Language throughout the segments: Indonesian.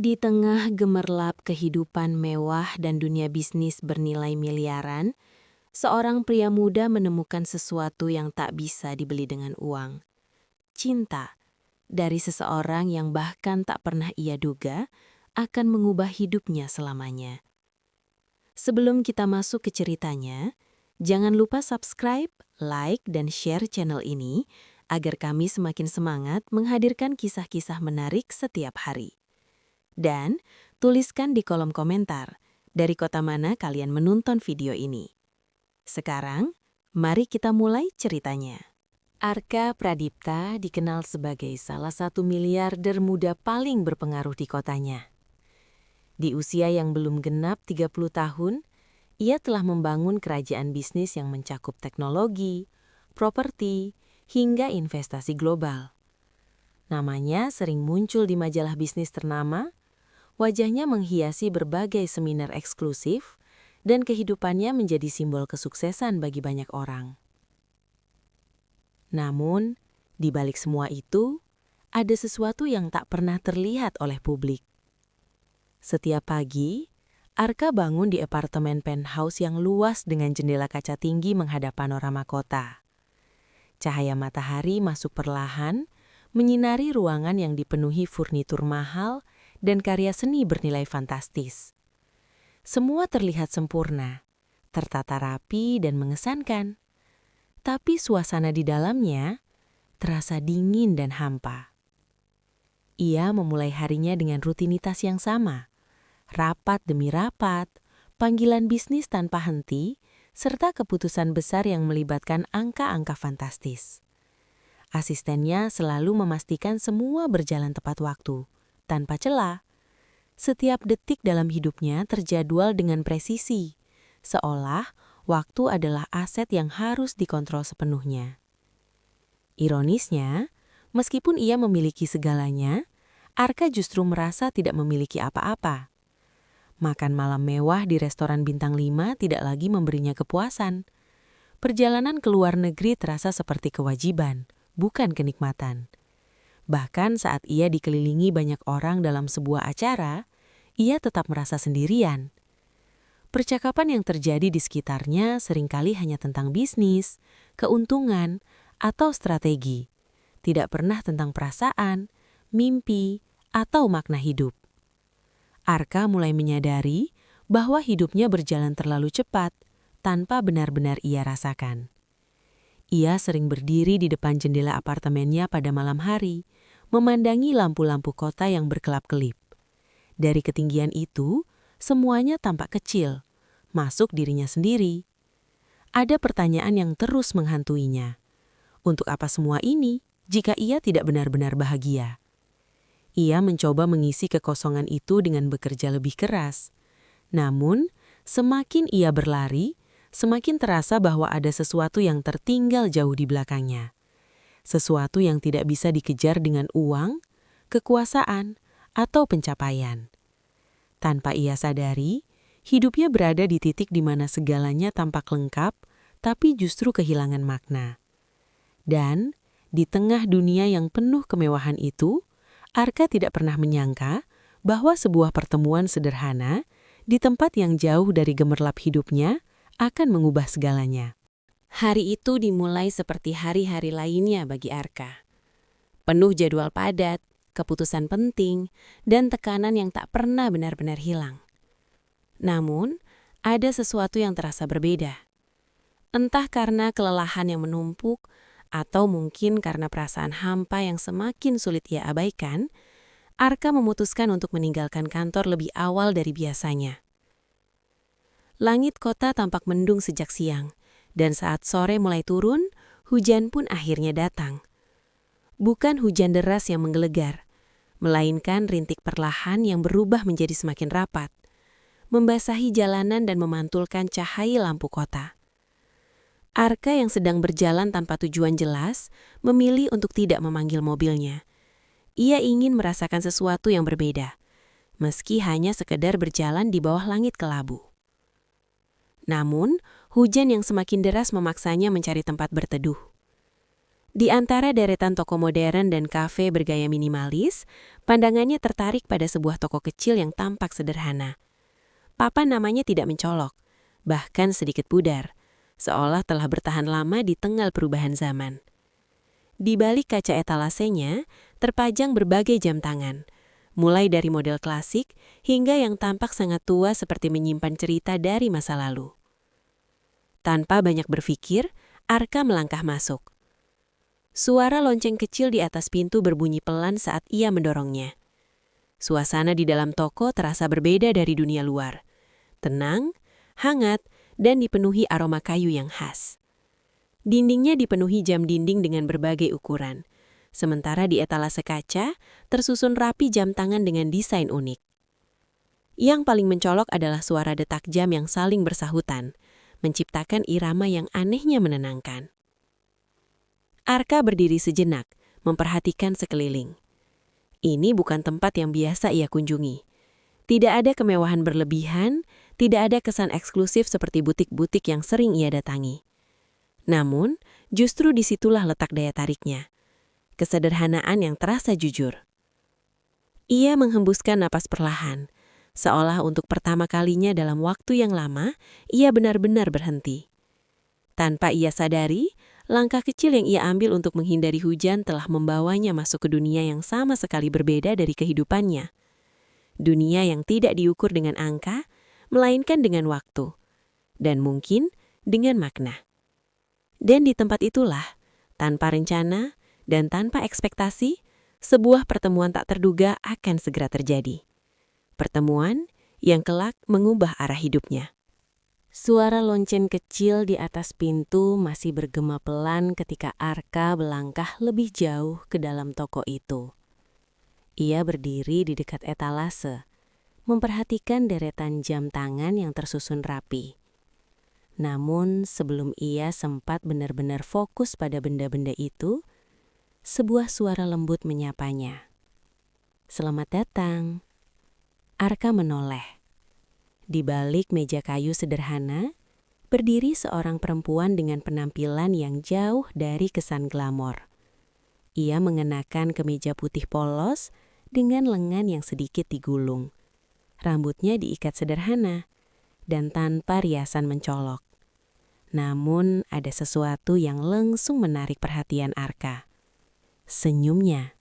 Di tengah gemerlap kehidupan mewah dan dunia bisnis bernilai miliaran, seorang pria muda menemukan sesuatu yang tak bisa dibeli dengan uang. Cinta dari seseorang yang bahkan tak pernah ia duga akan mengubah hidupnya selamanya. Sebelum kita masuk ke ceritanya, jangan lupa subscribe, like, dan share channel ini agar kami semakin semangat menghadirkan kisah-kisah menarik setiap hari. Dan tuliskan di kolom komentar dari kota mana kalian menonton video ini. Sekarang, mari kita mulai ceritanya. Arka Pradipta dikenal sebagai salah satu miliarder muda paling berpengaruh di kotanya. Di usia yang belum genap 30 tahun, ia telah membangun kerajaan bisnis yang mencakup teknologi, properti, hingga investasi global. Namanya sering muncul di majalah bisnis ternama. Wajahnya menghiasi berbagai seminar eksklusif, dan kehidupannya menjadi simbol kesuksesan bagi banyak orang. Namun, di balik semua itu, ada sesuatu yang tak pernah terlihat oleh publik. Setiap pagi, Arka bangun di apartemen penthouse yang luas dengan jendela kaca tinggi menghadap panorama kota. Cahaya matahari masuk perlahan, menyinari ruangan yang dipenuhi furnitur mahal dan karya seni bernilai fantastis. Semua terlihat sempurna, tertata rapi dan mengesankan. Tapi suasana di dalamnya terasa dingin dan hampa. Ia memulai harinya dengan rutinitas yang sama. Rapat demi rapat, panggilan bisnis tanpa henti, serta keputusan besar yang melibatkan angka-angka fantastis. Asistennya selalu memastikan semua berjalan tepat waktu, tanpa celah. Setiap detik dalam hidupnya terjadwal dengan presisi, seolah waktu adalah aset yang harus dikontrol sepenuhnya. Ironisnya, meskipun ia memiliki segalanya, Arka justru merasa tidak memiliki apa-apa. Makan malam mewah di restoran bintang 5 tidak lagi memberinya kepuasan. Perjalanan ke luar negeri terasa seperti kewajiban, bukan kenikmatan. Bahkan saat ia dikelilingi banyak orang dalam sebuah acara, ia tetap merasa sendirian. Percakapan yang terjadi di sekitarnya seringkali hanya tentang bisnis, keuntungan, atau strategi. Tidak pernah tentang perasaan, mimpi, atau makna hidup. Arka mulai menyadari bahwa hidupnya berjalan terlalu cepat tanpa benar-benar ia rasakan. Ia sering berdiri di depan jendela apartemennya pada malam hari, memandangi lampu-lampu kota yang berkelap-kelip. Dari ketinggian itu, semuanya tampak kecil, masuk dirinya sendiri. Ada pertanyaan yang terus menghantuinya. Untuk apa semua ini jika ia tidak benar-benar bahagia? Ia mencoba mengisi kekosongan itu dengan bekerja lebih keras. Namun, semakin ia berlari, semakin terasa bahwa ada sesuatu yang tertinggal jauh di belakangnya. Sesuatu yang tidak bisa dikejar dengan uang, kekuasaan, atau pencapaian. Tanpa ia sadari, hidupnya berada di titik di mana segalanya tampak lengkap, tapi justru kehilangan makna. Dan, di tengah dunia yang penuh kemewahan itu, Arka tidak pernah menyangka bahwa sebuah pertemuan sederhana di tempat yang jauh dari gemerlap hidupnya akan mengubah segalanya. Hari itu dimulai seperti hari-hari lainnya bagi Arka. Penuh jadwal padat, keputusan penting, dan tekanan yang tak pernah benar-benar hilang. Namun, ada sesuatu yang terasa berbeda. Entah karena kelelahan yang menumpuk, atau mungkin karena perasaan hampa yang semakin sulit ia abaikan, Arka memutuskan untuk meninggalkan kantor lebih awal dari biasanya. Langit kota tampak mendung sejak siang, dan saat sore mulai turun, hujan pun akhirnya datang. Bukan hujan deras yang menggelegar, melainkan rintik perlahan yang berubah menjadi semakin rapat, membasahi jalanan dan memantulkan cahaya lampu kota. Arka yang sedang berjalan tanpa tujuan jelas, memilih untuk tidak memanggil mobilnya. Ia ingin merasakan sesuatu yang berbeda, meski hanya sekedar berjalan di bawah langit kelabu. Namun, hujan yang semakin deras memaksanya mencari tempat berteduh. Di antara deretan toko modern dan kafe bergaya minimalis, pandangannya tertarik pada sebuah toko kecil yang tampak sederhana. Papan namanya tidak mencolok, bahkan sedikit pudar, seolah telah bertahan lama di tengah perubahan zaman. Di balik kaca etalasenya, terpajang berbagai jam tangan, mulai dari model klasik hingga yang tampak sangat tua seperti menyimpan cerita dari masa lalu. Tanpa banyak berpikir, Arka melangkah masuk. Suara lonceng kecil di atas pintu berbunyi pelan saat ia mendorongnya. Suasana di dalam toko terasa berbeda dari dunia luar. Tenang, hangat, dan dipenuhi aroma kayu yang khas. Dindingnya dipenuhi jam dinding dengan berbagai ukuran. Sementara di etalase kaca, tersusun rapi jam tangan dengan desain unik. Yang paling mencolok adalah suara detak jam yang saling bersahutan, menciptakan irama yang anehnya menenangkan. Arka berdiri sejenak, memperhatikan sekeliling. Ini bukan tempat yang biasa ia kunjungi. Tidak ada kemewahan berlebihan, tidak ada kesan eksklusif seperti butik-butik yang sering ia datangi. Namun, justru disitulah letak daya tariknya. Kesederhanaan yang terasa jujur. Ia menghembuskan napas perlahan, seolah untuk pertama kalinya dalam waktu yang lama, ia benar-benar berhenti. Tanpa ia sadari, langkah kecil yang ia ambil untuk menghindari hujan telah membawanya masuk ke dunia yang sama sekali berbeda dari kehidupannya. Dunia yang tidak diukur dengan angka, melainkan dengan waktu. Dan mungkin dengan makna. Dan di tempat itulah, tanpa rencana dan tanpa ekspektasi, sebuah pertemuan tak terduga akan segera terjadi. Pertemuan yang kelak mengubah arah hidupnya. Suara lonceng kecil di atas pintu masih bergema pelan ketika Arka melangkah lebih jauh ke dalam toko itu. Ia berdiri di dekat etalase, memperhatikan deretan jam tangan yang tersusun rapi. Namun sebelum ia sempat benar-benar fokus pada benda-benda itu, sebuah suara lembut menyapanya. "Selamat datang." Arka menoleh. Di balik meja kayu sederhana, berdiri seorang perempuan dengan penampilan yang jauh dari kesan glamor. Ia mengenakan kemeja putih polos dengan lengan yang sedikit digulung. Rambutnya diikat sederhana dan tanpa riasan mencolok. Namun ada sesuatu yang langsung menarik perhatian Arka. Senyumnya.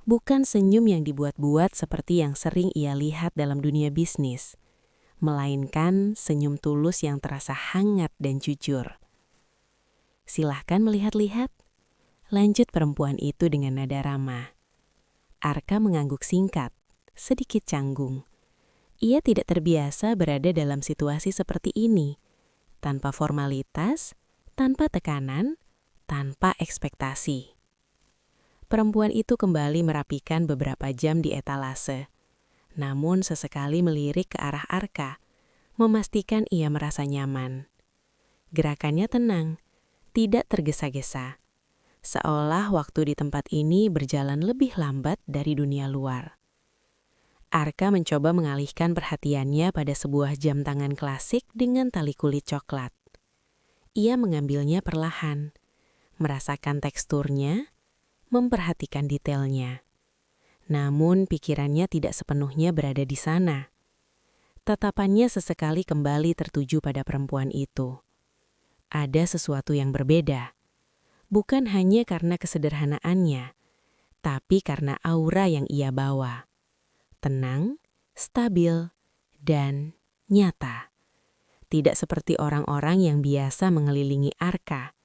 Bukan senyum yang dibuat-buat seperti yang sering ia lihat dalam dunia bisnis, melainkan senyum tulus yang terasa hangat dan jujur. "Silahkan melihat-lihat," lanjut perempuan itu dengan nada ramah. Arka mengangguk singkat, sedikit canggung. Ia tidak terbiasa berada dalam situasi seperti ini, tanpa formalitas, tanpa tekanan, tanpa ekspektasi. Perempuan itu kembali merapikan beberapa jam di etalase. Namun sesekali melirik ke arah Arka, memastikan ia merasa nyaman. Gerakannya tenang, tidak tergesa-gesa, seolah waktu di tempat ini berjalan lebih lambat dari dunia luar. Arka mencoba mengalihkan perhatiannya pada sebuah jam tangan klasik dengan tali kulit coklat. Ia mengambilnya perlahan, merasakan teksturnya, memperhatikan detailnya. Namun pikirannya tidak sepenuhnya berada di sana. Tatapannya sesekali kembali tertuju pada perempuan itu. Ada sesuatu yang berbeda. Bukan hanya karena kesederhanaannya, tapi karena aura yang ia bawa. Tenang, stabil, dan nyata. Tidak seperti orang-orang yang biasa mengelilingi Arka,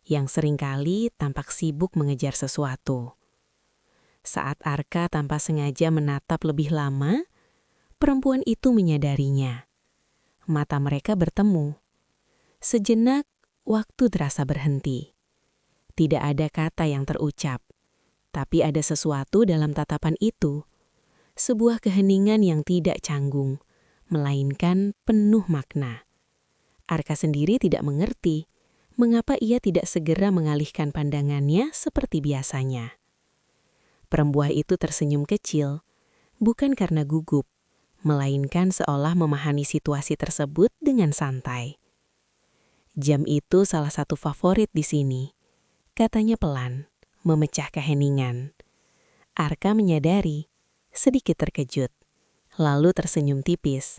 yang seringkali tampak sibuk mengejar sesuatu. Saat Arka tanpa sengaja menatap lebih lama, perempuan itu menyadarinya. Mata mereka bertemu. Sejenak, waktu terasa berhenti. Tidak ada kata yang terucap, tapi ada sesuatu dalam tatapan itu. Sebuah keheningan yang tidak canggung, melainkan penuh makna. Arka sendiri tidak mengerti mengapa ia tidak segera mengalihkan pandangannya seperti biasanya. Perempuan itu tersenyum kecil, bukan karena gugup, melainkan seolah memahami situasi tersebut dengan santai. Jam itu salah satu favorit di sini, Katanya pelan, memecah keheningan. Arka menyadari, sedikit terkejut, lalu tersenyum tipis.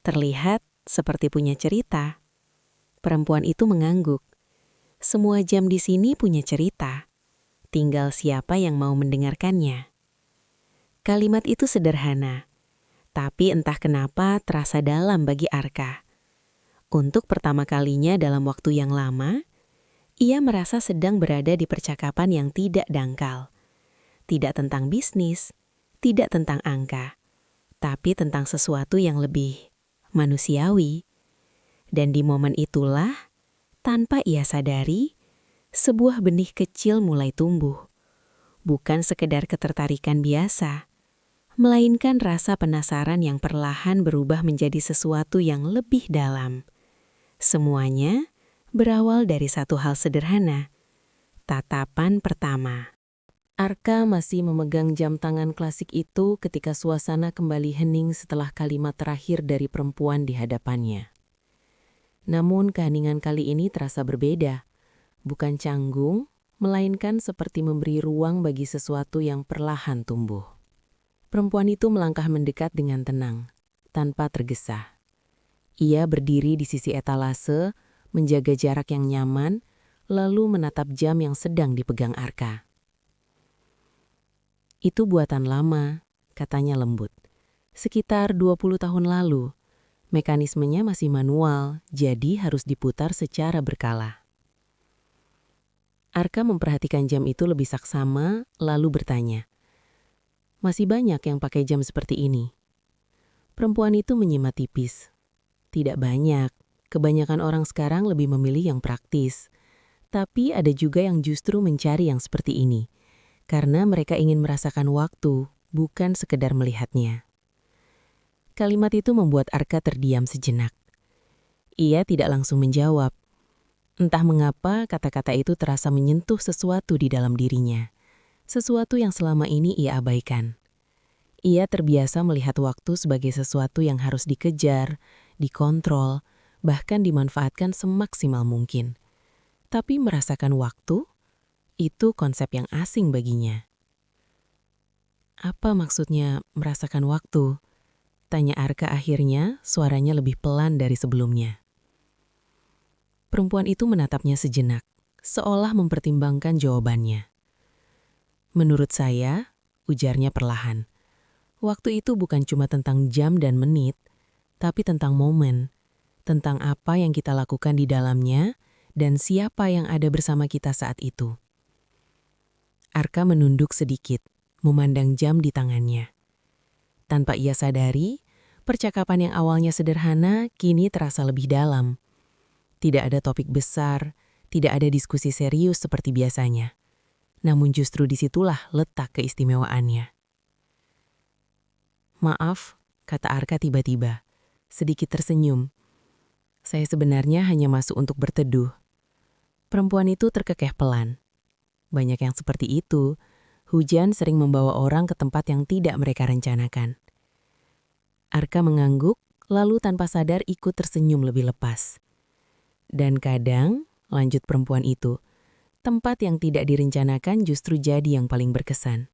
Terlihat seperti punya cerita. Perempuan itu mengangguk. Semua jam di sini punya cerita. Tinggal siapa yang mau mendengarkannya. Kalimat itu sederhana, tapi entah kenapa terasa dalam bagi Arka. Untuk pertama kalinya dalam waktu yang lama, ia merasa sedang berada di percakapan yang tidak dangkal. Tidak tentang bisnis, tidak tentang angka, tapi tentang sesuatu yang lebih manusiawi. Dan di momen itulah, tanpa ia sadari, sebuah benih kecil mulai tumbuh. Bukan sekedar ketertarikan biasa, melainkan rasa penasaran yang perlahan berubah menjadi sesuatu yang lebih dalam. Semuanya berawal dari satu hal sederhana, tatapan pertama. Arka masih memegang jam tangan klasik itu ketika suasana kembali hening setelah kalimat terakhir dari perempuan di hadapannya. Namun keheningan kali ini terasa berbeda, bukan canggung, melainkan seperti memberi ruang bagi sesuatu yang perlahan tumbuh. Perempuan itu melangkah mendekat dengan tenang, tanpa tergesa. Ia berdiri di sisi etalase, menjaga jarak yang nyaman, lalu menatap jam yang sedang dipegang Arka. Itu buatan lama, katanya lembut. Sekitar 20 tahun lalu. Mekanismenya masih manual, jadi harus diputar secara berkala. Arka memperhatikan jam itu lebih saksama, lalu bertanya, "Masih banyak yang pakai jam seperti ini?" Perempuan itu menyimak tipis. Tidak banyak, kebanyakan orang sekarang lebih memilih yang praktis. Tapi ada juga yang justru mencari yang seperti ini, karena mereka ingin merasakan waktu, bukan sekedar melihatnya. Kalimat itu membuat Arka terdiam sejenak. Ia tidak langsung menjawab. Entah mengapa kata-kata itu terasa menyentuh sesuatu di dalam dirinya. Sesuatu yang selama ini ia abaikan. Ia terbiasa melihat waktu sebagai sesuatu yang harus dikejar, dikontrol, bahkan dimanfaatkan semaksimal mungkin. Tapi merasakan waktu, itu konsep yang asing baginya. "Apa maksudnya merasakan waktu?" tanya Arka akhirnya, suaranya lebih pelan dari sebelumnya. Perempuan itu menatapnya sejenak, seolah mempertimbangkan jawabannya. "Menurut saya," ujarnya perlahan, "waktu itu bukan cuma tentang jam dan menit, tapi tentang momen, tentang apa yang kita lakukan di dalamnya, dan siapa yang ada bersama kita saat itu." Arka menunduk sedikit, memandang jam di tangannya. Tanpa ia sadari, percakapan yang awalnya sederhana kini terasa lebih dalam. Tidak ada topik besar, tidak ada diskusi serius seperti biasanya. Namun justru disitulah letak keistimewaannya. "Maaf," kata Arka tiba-tiba, sedikit tersenyum. "Saya sebenarnya hanya masuk untuk berteduh." Perempuan itu terkekeh pelan. Banyak yang seperti itu. Hujan sering membawa orang ke tempat yang tidak mereka rencanakan. Arka mengangguk, lalu tanpa sadar ikut tersenyum lebih lepas. "Dan kadang," lanjut perempuan itu, "tempat yang tidak direncanakan justru jadi yang paling berkesan."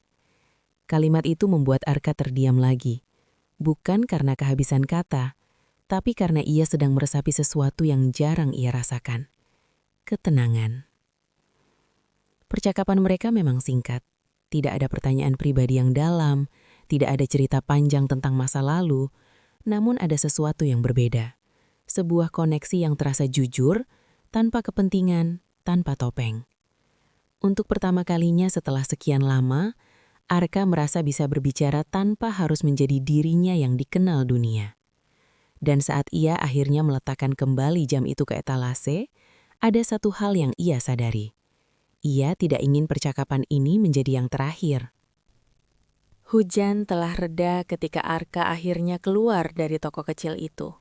Kalimat itu membuat Arka terdiam lagi. Bukan karena kehabisan kata, tapi karena ia sedang meresapi sesuatu yang jarang ia rasakan. Ketenangan. Percakapan mereka memang singkat. Tidak ada pertanyaan pribadi yang dalam, tidak ada cerita panjang tentang masa lalu, namun ada sesuatu yang berbeda. Sebuah koneksi yang terasa jujur, tanpa kepentingan, tanpa topeng. Untuk pertama kalinya setelah sekian lama, Arka merasa bisa berbicara tanpa harus menjadi dirinya yang dikenal dunia. Dan saat ia akhirnya meletakkan kembali jam itu ke etalase, ada satu hal yang ia sadari. Ia tidak ingin percakapan ini menjadi yang terakhir. Hujan telah reda ketika Arka akhirnya keluar dari toko kecil itu.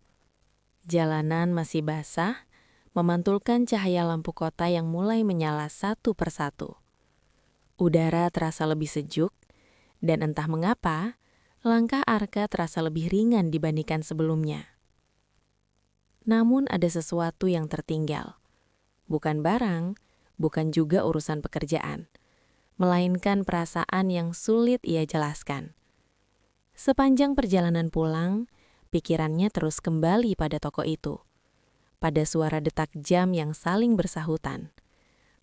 Jalanan masih basah, memantulkan cahaya lampu kota yang mulai menyala satu persatu. Udara terasa lebih sejuk, dan entah mengapa, langkah Arka terasa lebih ringan dibandingkan sebelumnya. Namun ada sesuatu yang tertinggal. Bukan barang, bukan juga urusan pekerjaan, melainkan perasaan yang sulit ia jelaskan. Sepanjang perjalanan pulang, pikirannya terus kembali pada toko itu, pada suara detak jam yang saling bersahutan,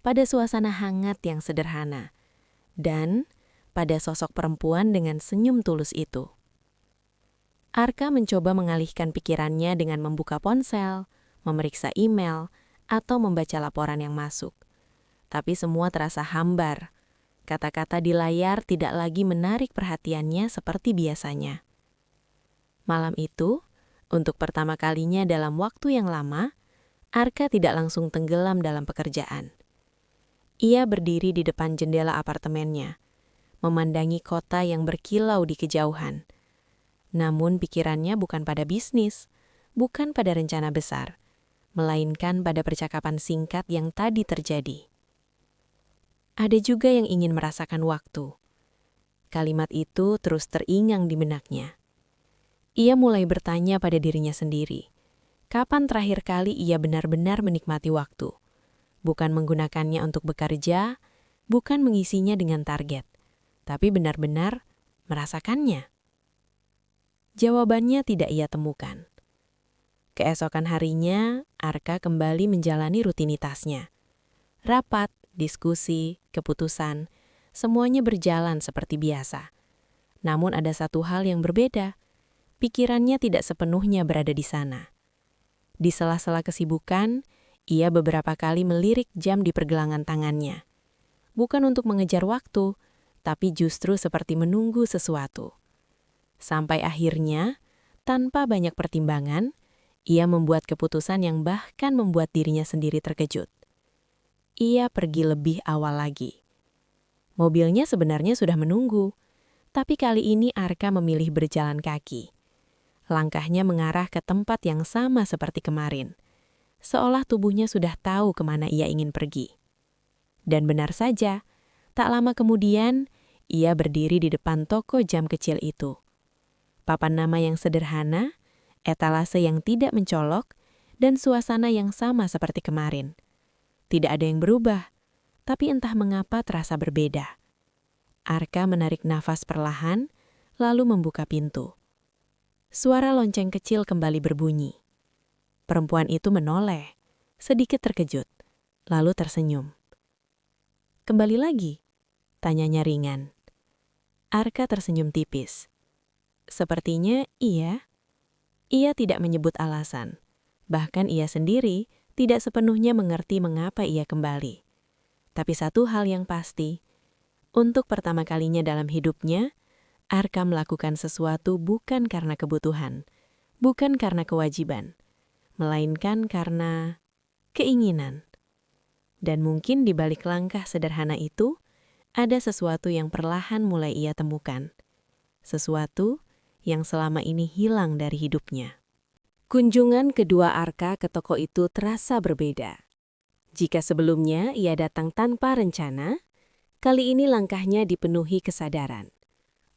pada suasana hangat yang sederhana, dan pada sosok perempuan dengan senyum tulus itu. Arka mencoba mengalihkan pikirannya dengan membuka ponsel, memeriksa email, atau membaca laporan yang masuk. Tapi semua terasa hambar. Kata-kata di layar tidak lagi menarik perhatiannya seperti biasanya. Malam itu, untuk pertama kalinya dalam waktu yang lama, Arka tidak langsung tenggelam dalam pekerjaan. Ia berdiri di depan jendela apartemennya, memandangi kota yang berkilau di kejauhan. Namun pikirannya bukan pada bisnis, bukan pada rencana besar, melainkan pada percakapan singkat yang tadi terjadi. Ada juga yang ingin merasakan waktu. Kalimat itu terus teringang di benaknya. Ia mulai bertanya pada dirinya sendiri, kapan terakhir kali ia benar-benar menikmati waktu? Bukan menggunakannya untuk bekerja, bukan mengisinya dengan target, tapi benar-benar merasakannya. Jawabannya tidak ia temukan. Keesokan harinya, Arka kembali menjalani rutinitasnya. Rapat, diskusi, keputusan, semuanya berjalan seperti biasa. Namun ada satu hal yang berbeda. Pikirannya tidak sepenuhnya berada di sana. Di sela-sela kesibukan, ia beberapa kali melirik jam di pergelangan tangannya. Bukan untuk mengejar waktu, tapi justru seperti menunggu sesuatu. Sampai akhirnya, tanpa banyak pertimbangan, ia membuat keputusan yang bahkan membuat dirinya sendiri terkejut. Ia pergi lebih awal lagi. Mobilnya sebenarnya sudah menunggu, tapi kali ini Arka memilih berjalan kaki. Langkahnya mengarah ke tempat yang sama seperti kemarin, seolah tubuhnya sudah tahu kemana ia ingin pergi. Dan benar saja, tak lama kemudian, ia berdiri di depan toko jam kecil itu. Papan nama yang sederhana, etalase yang tidak mencolok, dan suasana yang sama seperti kemarin. Tidak ada yang berubah, tapi entah mengapa terasa berbeda. Arka menarik nafas perlahan, lalu membuka pintu. Suara lonceng kecil kembali berbunyi. Perempuan itu menoleh, sedikit terkejut, lalu tersenyum. "Kembali lagi?" tanyanya ringan. Arka tersenyum tipis. Sepertinya iya. Ia tidak menyebut alasan. Bahkan ia sendiri tidak sepenuhnya mengerti mengapa ia kembali. Tapi satu hal yang pasti, untuk pertama kalinya dalam hidupnya, Arka melakukan sesuatu bukan karena kebutuhan, bukan karena kewajiban, melainkan karena keinginan. Dan mungkin di balik langkah sederhana itu, ada sesuatu yang perlahan mulai ia temukan. Sesuatu yang selama ini hilang dari hidupnya. Kunjungan kedua Arka ke toko itu terasa berbeda. Jika sebelumnya ia datang tanpa rencana, kali ini langkahnya dipenuhi kesadaran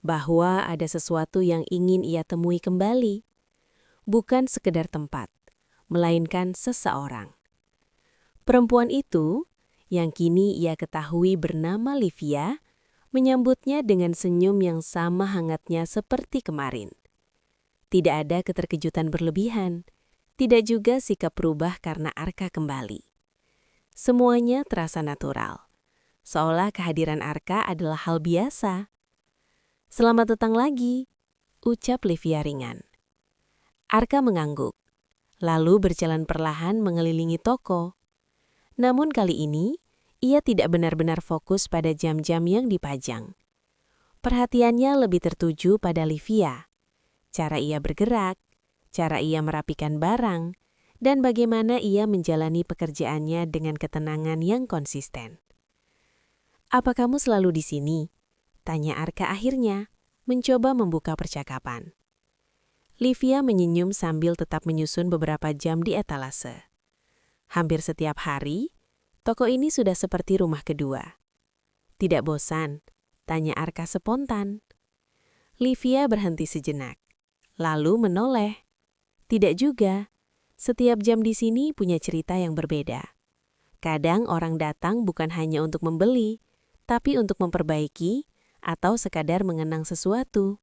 bahwa ada sesuatu yang ingin ia temui kembali. Bukan sekedar tempat, melainkan seseorang. Perempuan itu, yang kini ia ketahui bernama Livia, menyambutnya dengan senyum yang sama hangatnya seperti kemarin. Tidak ada keterkejutan berlebihan, tidak juga sikap berubah karena Arka kembali. Semuanya terasa natural, seolah kehadiran Arka adalah hal biasa. "Selamat datang lagi," ucap Livia ringan. Arka mengangguk, lalu berjalan perlahan mengelilingi toko. Namun kali ini, ia tidak benar-benar fokus pada jam-jam yang dipajang. Perhatiannya lebih tertuju pada Livia, cara ia bergerak, cara ia merapikan barang, dan bagaimana ia menjalani pekerjaannya dengan ketenangan yang konsisten. "Apa kamu selalu di sini?" tanya Arka akhirnya, mencoba membuka percakapan. Livia menyenyum sambil tetap menyusun beberapa jam di etalase. Hampir setiap hari, toko ini sudah seperti rumah kedua. "Tidak bosan?" tanya Arka spontan. Livia berhenti sejenak, lalu menoleh. "Tidak juga. Setiap jam di sini punya cerita yang berbeda. Kadang orang datang bukan hanya untuk membeli, tapi untuk memperbaiki atau sekadar mengenang sesuatu.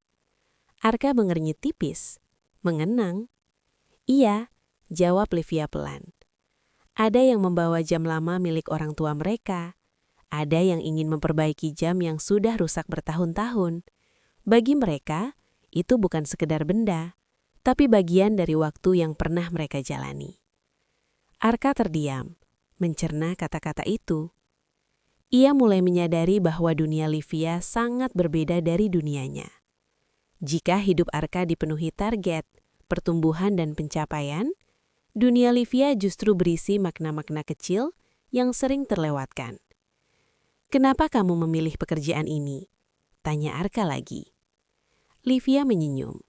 Arka mengernyit tipis. Mengenang? Iya, jawab Livia pelan. Ada yang membawa jam lama milik orang tua mereka. Ada yang ingin memperbaiki jam yang sudah rusak bertahun-tahun. Bagi mereka, itu bukan sekedar benda, tapi bagian dari waktu yang pernah mereka jalani. Arka terdiam, mencerna kata-kata itu. Ia mulai menyadari bahwa dunia Livia sangat berbeda dari dunianya. Jika hidup Arka dipenuhi target, pertumbuhan dan pencapaian, dunia Livia justru berisi makna-makna kecil yang sering terlewatkan. "Kenapa kamu memilih pekerjaan ini?" tanya Arka lagi. Livia menyenyum.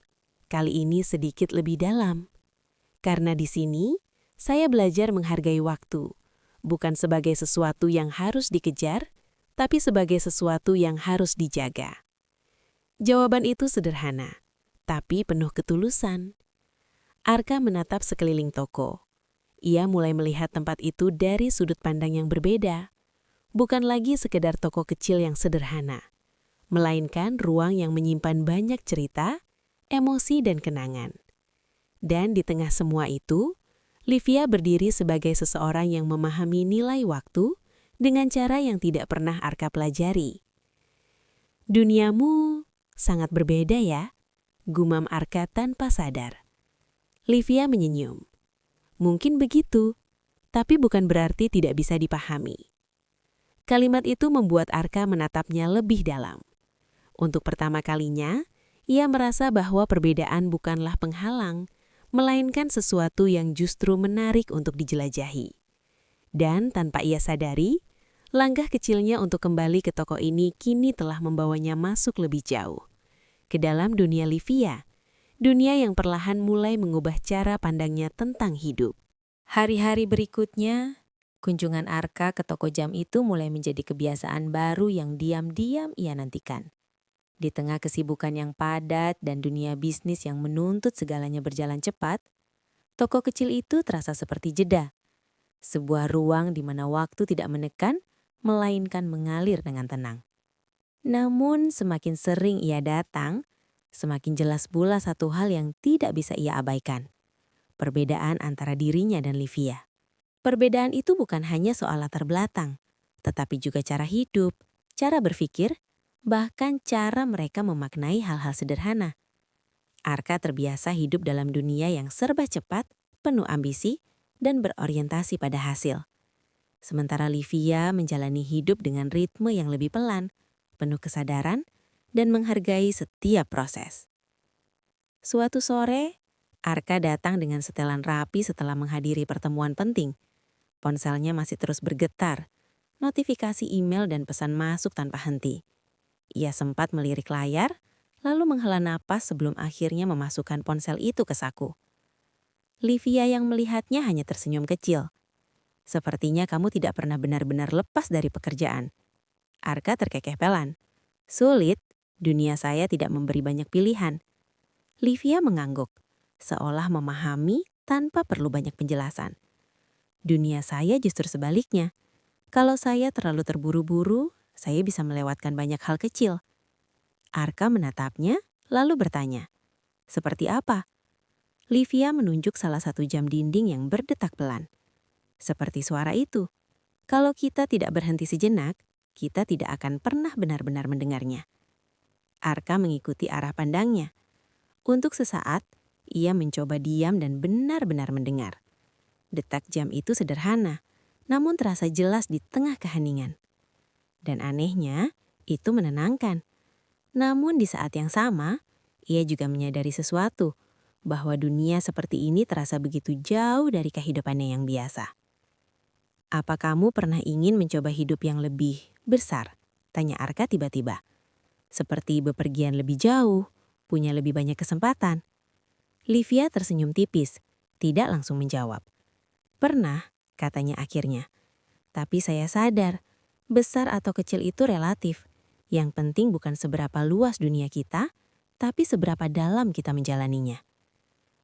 Kali ini sedikit lebih dalam. "Karena di sini, saya belajar menghargai waktu, bukan sebagai sesuatu yang harus dikejar, tapi sebagai sesuatu yang harus dijaga." Jawaban itu sederhana, tapi penuh ketulusan. Arka menatap sekeliling toko. Ia mulai melihat tempat itu dari sudut pandang yang berbeda. Bukan lagi sekedar toko kecil yang sederhana, melainkan ruang yang menyimpan banyak cerita, emosi, dan kenangan. Dan di tengah semua itu, Livia berdiri sebagai seseorang yang memahami nilai waktu dengan cara yang tidak pernah Arka pelajari. "Duniamu sangat berbeda ya," gumam Arka tanpa sadar. Livia menyenyum. "Mungkin begitu, tapi bukan berarti tidak bisa dipahami." Kalimat itu membuat Arka menatapnya lebih dalam. Untuk pertama kalinya, ia merasa bahwa perbedaan bukanlah penghalang, melainkan sesuatu yang justru menarik untuk dijelajahi. Dan tanpa ia sadari, langkah kecilnya untuk kembali ke toko ini kini telah membawanya masuk lebih jauh ke dalam dunia Livia. Dunia yang perlahan mulai mengubah cara pandangnya tentang hidup. Hari-hari berikutnya, kunjungan Arka ke toko jam itu mulai menjadi kebiasaan baru yang diam-diam ia nantikan. Di tengah kesibukan yang padat dan dunia bisnis yang menuntut segalanya berjalan cepat, toko kecil itu terasa seperti jeda. Sebuah ruang di mana waktu tidak menekan, melainkan mengalir dengan tenang. Namun semakin sering ia datang, semakin jelas pula satu hal yang tidak bisa ia abaikan. Perbedaan antara dirinya dan Livia. Perbedaan itu bukan hanya soal latar belakang, tetapi juga cara hidup, cara berpikir, bahkan cara mereka memaknai hal-hal sederhana. Arka terbiasa hidup dalam dunia yang serba cepat, penuh ambisi, dan berorientasi pada hasil. Sementara Livia menjalani hidup dengan ritme yang lebih pelan, penuh kesadaran, dan menghargai setiap proses. Suatu sore, Arka datang dengan setelan rapi setelah menghadiri pertemuan penting. Ponselnya masih terus bergetar, notifikasi email dan pesan masuk tanpa henti. Ia sempat melirik layar, lalu menghela napas sebelum akhirnya memasukkan ponsel itu ke saku. Livia yang melihatnya hanya tersenyum kecil. "Sepertinya kamu tidak pernah benar-benar lepas dari pekerjaan." Arka terkekeh pelan. "Sulit, dunia saya tidak memberi banyak pilihan." Livia mengangguk, seolah memahami tanpa perlu banyak penjelasan. "Dunia saya justru sebaliknya. Kalau saya terlalu terburu-buru, saya bisa melewatkan banyak hal kecil." Arka menatapnya, lalu bertanya, "Seperti apa?" Livia menunjuk salah satu jam dinding yang berdetak pelan. "Seperti suara itu. Kalau kita tidak berhenti sejenak, kita tidak akan pernah benar-benar mendengarnya." Arka mengikuti arah pandangnya. Untuk sesaat, ia mencoba diam dan benar-benar mendengar. Detak jam itu sederhana, namun terasa jelas di tengah keheningan. Dan anehnya, itu menenangkan. Namun di saat yang sama, ia juga menyadari sesuatu, bahwa dunia seperti ini terasa begitu jauh dari kehidupannya yang biasa. "Apa kamu pernah ingin mencoba hidup yang lebih besar?" tanya Arka tiba-tiba. "Seperti bepergian lebih jauh, punya lebih banyak kesempatan." Livia tersenyum tipis, tidak langsung menjawab. "Pernah," katanya akhirnya. "Tapi saya sadar, besar atau kecil itu relatif. Yang penting bukan seberapa luas dunia kita, tapi seberapa dalam kita menjalaninya."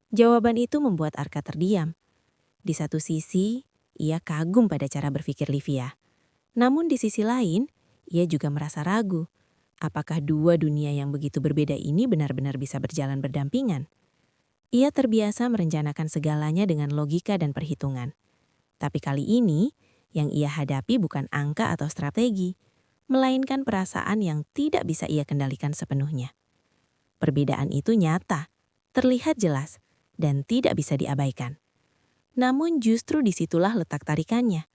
Jawaban itu membuat Arka terdiam. Di satu sisi, Ia kagum pada cara berpikir Livia. Namun di sisi lain, ia juga merasa ragu. Apakah dua dunia yang begitu berbeda ini benar-benar bisa berjalan berdampingan? Ia terbiasa merencanakan segalanya dengan logika dan perhitungan. Tapi kali ini, yang ia hadapi bukan angka atau strategi, melainkan perasaan yang tidak bisa ia kendalikan sepenuhnya. Perbedaan itu nyata, terlihat jelas, dan tidak bisa diabaikan. Namun justru disitulah letak tarikannya.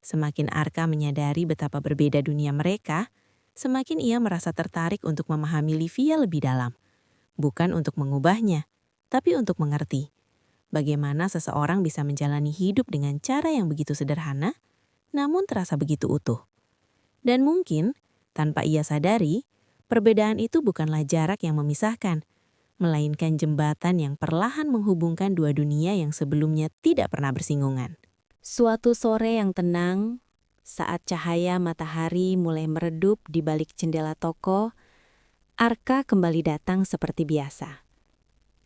Semakin Arka menyadari betapa berbeda dunia mereka, semakin ia merasa tertarik untuk memahami Livia lebih dalam. Bukan untuk mengubahnya, tapi untuk mengerti. Bagaimana seseorang bisa menjalani hidup dengan cara yang begitu sederhana, namun terasa begitu utuh. Dan mungkin, tanpa ia sadari, perbedaan itu bukanlah jarak yang memisahkan, melainkan jembatan yang perlahan menghubungkan dua dunia yang sebelumnya tidak pernah bersinggungan. Suatu sore yang tenang, saat cahaya matahari mulai meredup di balik jendela toko, Arka kembali datang seperti biasa.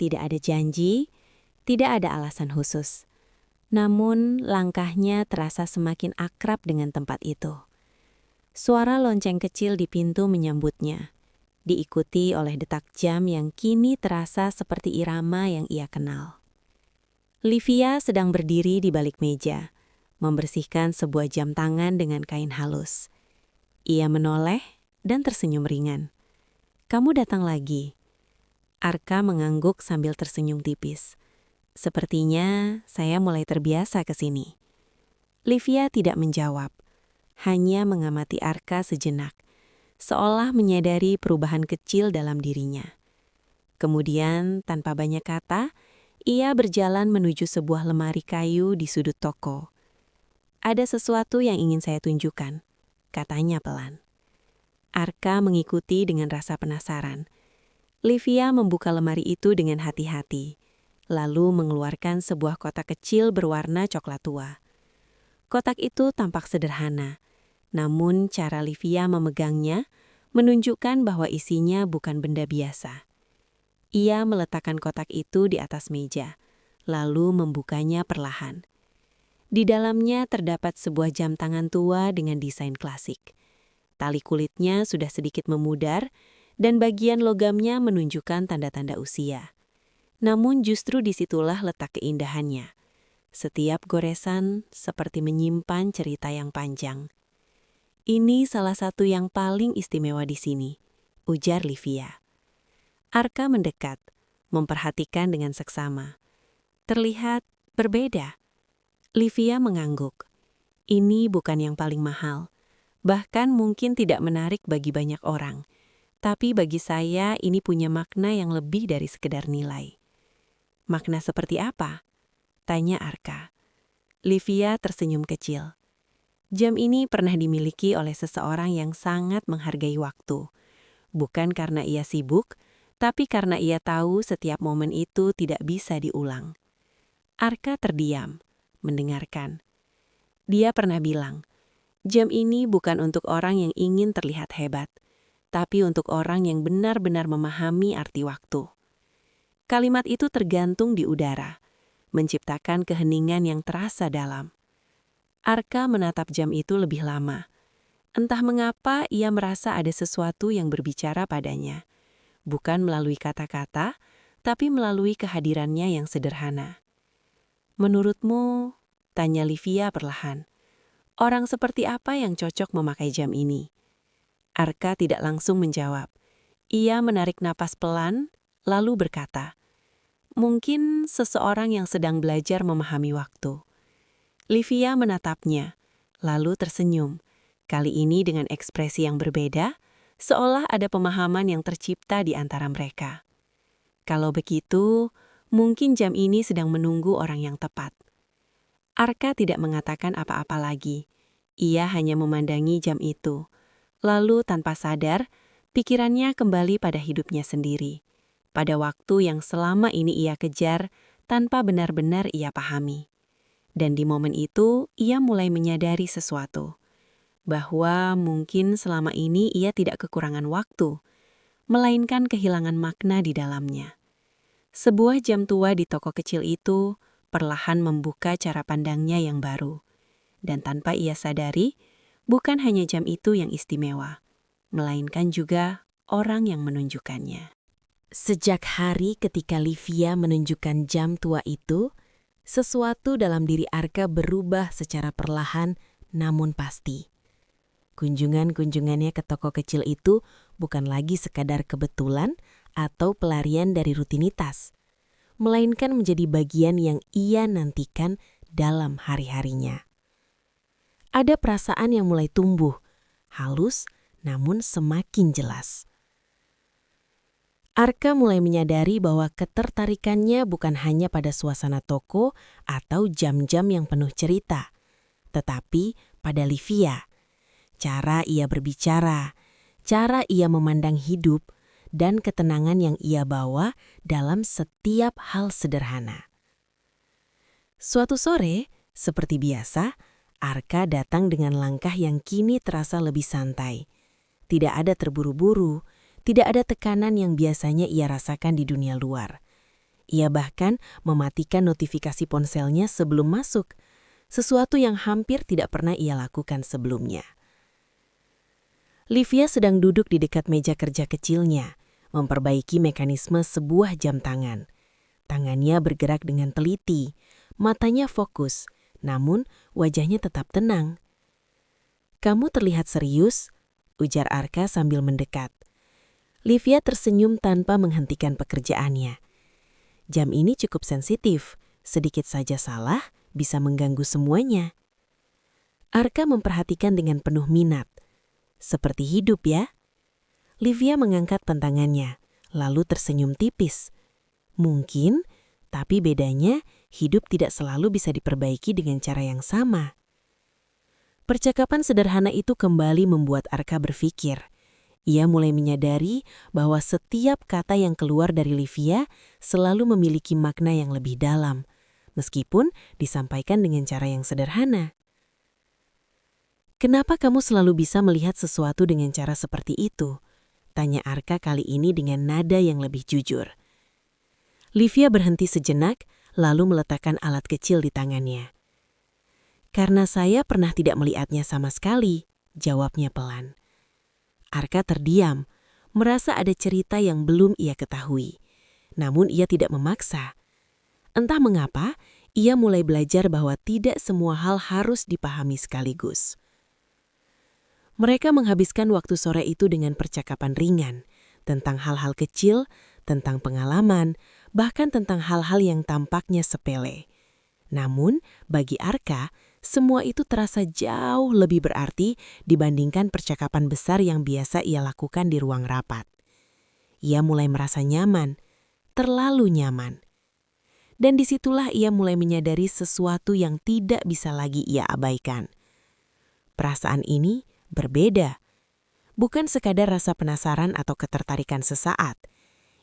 Tidak ada janji, tidak ada alasan khusus. Namun langkahnya terasa semakin akrab dengan tempat itu. Suara lonceng kecil di pintu menyambutnya, diikuti oleh detak jam yang kini terasa seperti irama yang ia kenal. Livia sedang berdiri di balik meja, membersihkan sebuah jam tangan dengan kain halus. Ia menoleh dan tersenyum ringan. "Kamu datang lagi." Arka mengangguk sambil tersenyum tipis. "Sepertinya saya mulai terbiasa ke sini." Livia tidak menjawab, hanya mengamati Arka sejenak, seolah menyadari perubahan kecil dalam dirinya. Kemudian, tanpa banyak kata, ia berjalan menuju sebuah lemari kayu di sudut toko. "Ada sesuatu yang ingin saya tunjukkan," katanya pelan. Arka mengikuti dengan rasa penasaran. Livia membuka lemari itu dengan hati-hati, lalu mengeluarkan sebuah kotak kecil berwarna coklat tua. Kotak itu tampak sederhana, namun cara Livia memegangnya menunjukkan bahwa isinya bukan benda biasa. Ia meletakkan kotak itu di atas meja, lalu membukanya perlahan. Di dalamnya terdapat sebuah jam tangan tua dengan desain klasik. Tali kulitnya sudah sedikit memudar, dan bagian logamnya menunjukkan tanda-tanda usia. Namun justru disitulah letak keindahannya. Setiap goresan seperti menyimpan cerita yang panjang. "Ini salah satu yang paling istimewa di sini," ujar Livia. Arka mendekat, memperhatikan dengan seksama. "Terlihat berbeda." Livia mengangguk. "Ini bukan yang paling mahal. Bahkan mungkin tidak menarik bagi banyak orang. Tapi bagi saya ini punya makna yang lebih dari sekedar nilai." "Makna seperti apa?" tanya Arka. Livia tersenyum kecil. "Jam ini pernah dimiliki oleh seseorang yang sangat menghargai waktu. Bukan karena ia sibuk, tapi karena ia tahu setiap momen itu tidak bisa diulang." Arka terdiam, mendengarkan. Dia pernah bilang, "Jam ini bukan untuk orang yang ingin terlihat hebat, tapi untuk orang yang benar-benar memahami arti waktu." Kalimat itu tergantung di udara, menciptakan keheningan yang terasa dalam. Arka menatap jam itu lebih lama. Entah mengapa ia merasa ada sesuatu yang berbicara padanya. Bukan melalui kata-kata, tapi melalui kehadirannya yang sederhana. "Menurutmu," tanya Livia perlahan, "orang seperti apa yang cocok memakai jam ini?" Arka tidak langsung menjawab. Ia menarik napas pelan, lalu berkata, "Mungkin seseorang yang sedang belajar memahami waktu." Livia menatapnya, lalu tersenyum, kali ini dengan ekspresi yang berbeda, seolah ada pemahaman yang tercipta di antara mereka. "Kalau begitu, mungkin jam ini sedang menunggu orang yang tepat." Arka tidak mengatakan apa-apa lagi. Ia hanya memandangi jam itu. Lalu tanpa sadar, pikirannya kembali pada hidupnya sendiri, pada waktu yang selama ini ia kejar tanpa benar-benar ia pahami. Dan di momen itu, ia mulai menyadari sesuatu, bahwa mungkin selama ini ia tidak kekurangan waktu, melainkan kehilangan makna di dalamnya. Sebuah jam tua di toko kecil itu perlahan membuka cara pandangnya yang baru. Dan tanpa ia sadari, bukan hanya jam itu yang istimewa, melainkan juga orang yang menunjukkannya. Sejak hari ketika Livia menunjukkan jam tua itu, sesuatu dalam diri Arka berubah secara perlahan namun pasti. Kunjungan-kunjungannya ke toko kecil itu bukan lagi sekadar kebetulan atau pelarian dari rutinitas, melainkan menjadi bagian yang ia nantikan dalam hari-harinya. Ada perasaan yang mulai tumbuh, halus namun semakin jelas. Arka mulai menyadari bahwa ketertarikannya bukan hanya pada suasana toko atau jam-jam yang penuh cerita, tetapi pada Livia. Cara ia berbicara, cara ia memandang hidup, dan ketenangan yang ia bawa dalam setiap hal sederhana. Suatu sore, seperti biasa, Arka datang dengan langkah yang kini terasa lebih santai. Tidak ada terburu-buru, tidak ada tekanan yang biasanya ia rasakan di dunia luar. Ia bahkan mematikan notifikasi ponselnya sebelum masuk, sesuatu yang hampir tidak pernah ia lakukan sebelumnya. Livia sedang duduk di dekat meja kerja kecilnya, memperbaiki mekanisme sebuah jam tangan. Tangannya bergerak dengan teliti, matanya fokus, namun wajahnya tetap tenang. "Kamu terlihat serius," ujar Arka sambil mendekat. Livia tersenyum tanpa menghentikan pekerjaannya. Jam ini cukup sensitif, sedikit saja salah bisa mengganggu semuanya. Arka memperhatikan dengan penuh minat. "Seperti hidup ya?" Livia mengangkat pantangannya, lalu tersenyum tipis. Mungkin, tapi bedanya hidup tidak selalu bisa diperbaiki dengan cara yang sama. Percakapan sederhana itu kembali membuat Arka berpikir. Ia mulai menyadari bahwa setiap kata yang keluar dari Livia selalu memiliki makna yang lebih dalam, meskipun disampaikan dengan cara yang sederhana. "Kenapa kamu selalu bisa melihat sesuatu dengan cara seperti itu?" tanya Arka kali ini dengan nada yang lebih jujur. Livia berhenti sejenak, lalu meletakkan alat kecil di tangannya. "Karena saya pernah tidak melihatnya sama sekali," jawabnya pelan. Arka terdiam, merasa ada cerita yang belum ia ketahui. Namun ia tidak memaksa. Entah mengapa, ia mulai belajar bahwa tidak semua hal harus dipahami sekaligus. Mereka menghabiskan waktu sore itu dengan percakapan ringan, tentang hal-hal kecil, tentang pengalaman, bahkan tentang hal-hal yang tampaknya sepele. Namun, bagi Arka, semua itu terasa jauh lebih berarti dibandingkan percakapan besar yang biasa ia lakukan di ruang rapat. Ia mulai merasa nyaman, terlalu nyaman. Dan disitulah ia mulai menyadari sesuatu yang tidak bisa lagi ia abaikan. Perasaan ini berbeda. Bukan sekadar rasa penasaran atau ketertarikan sesaat.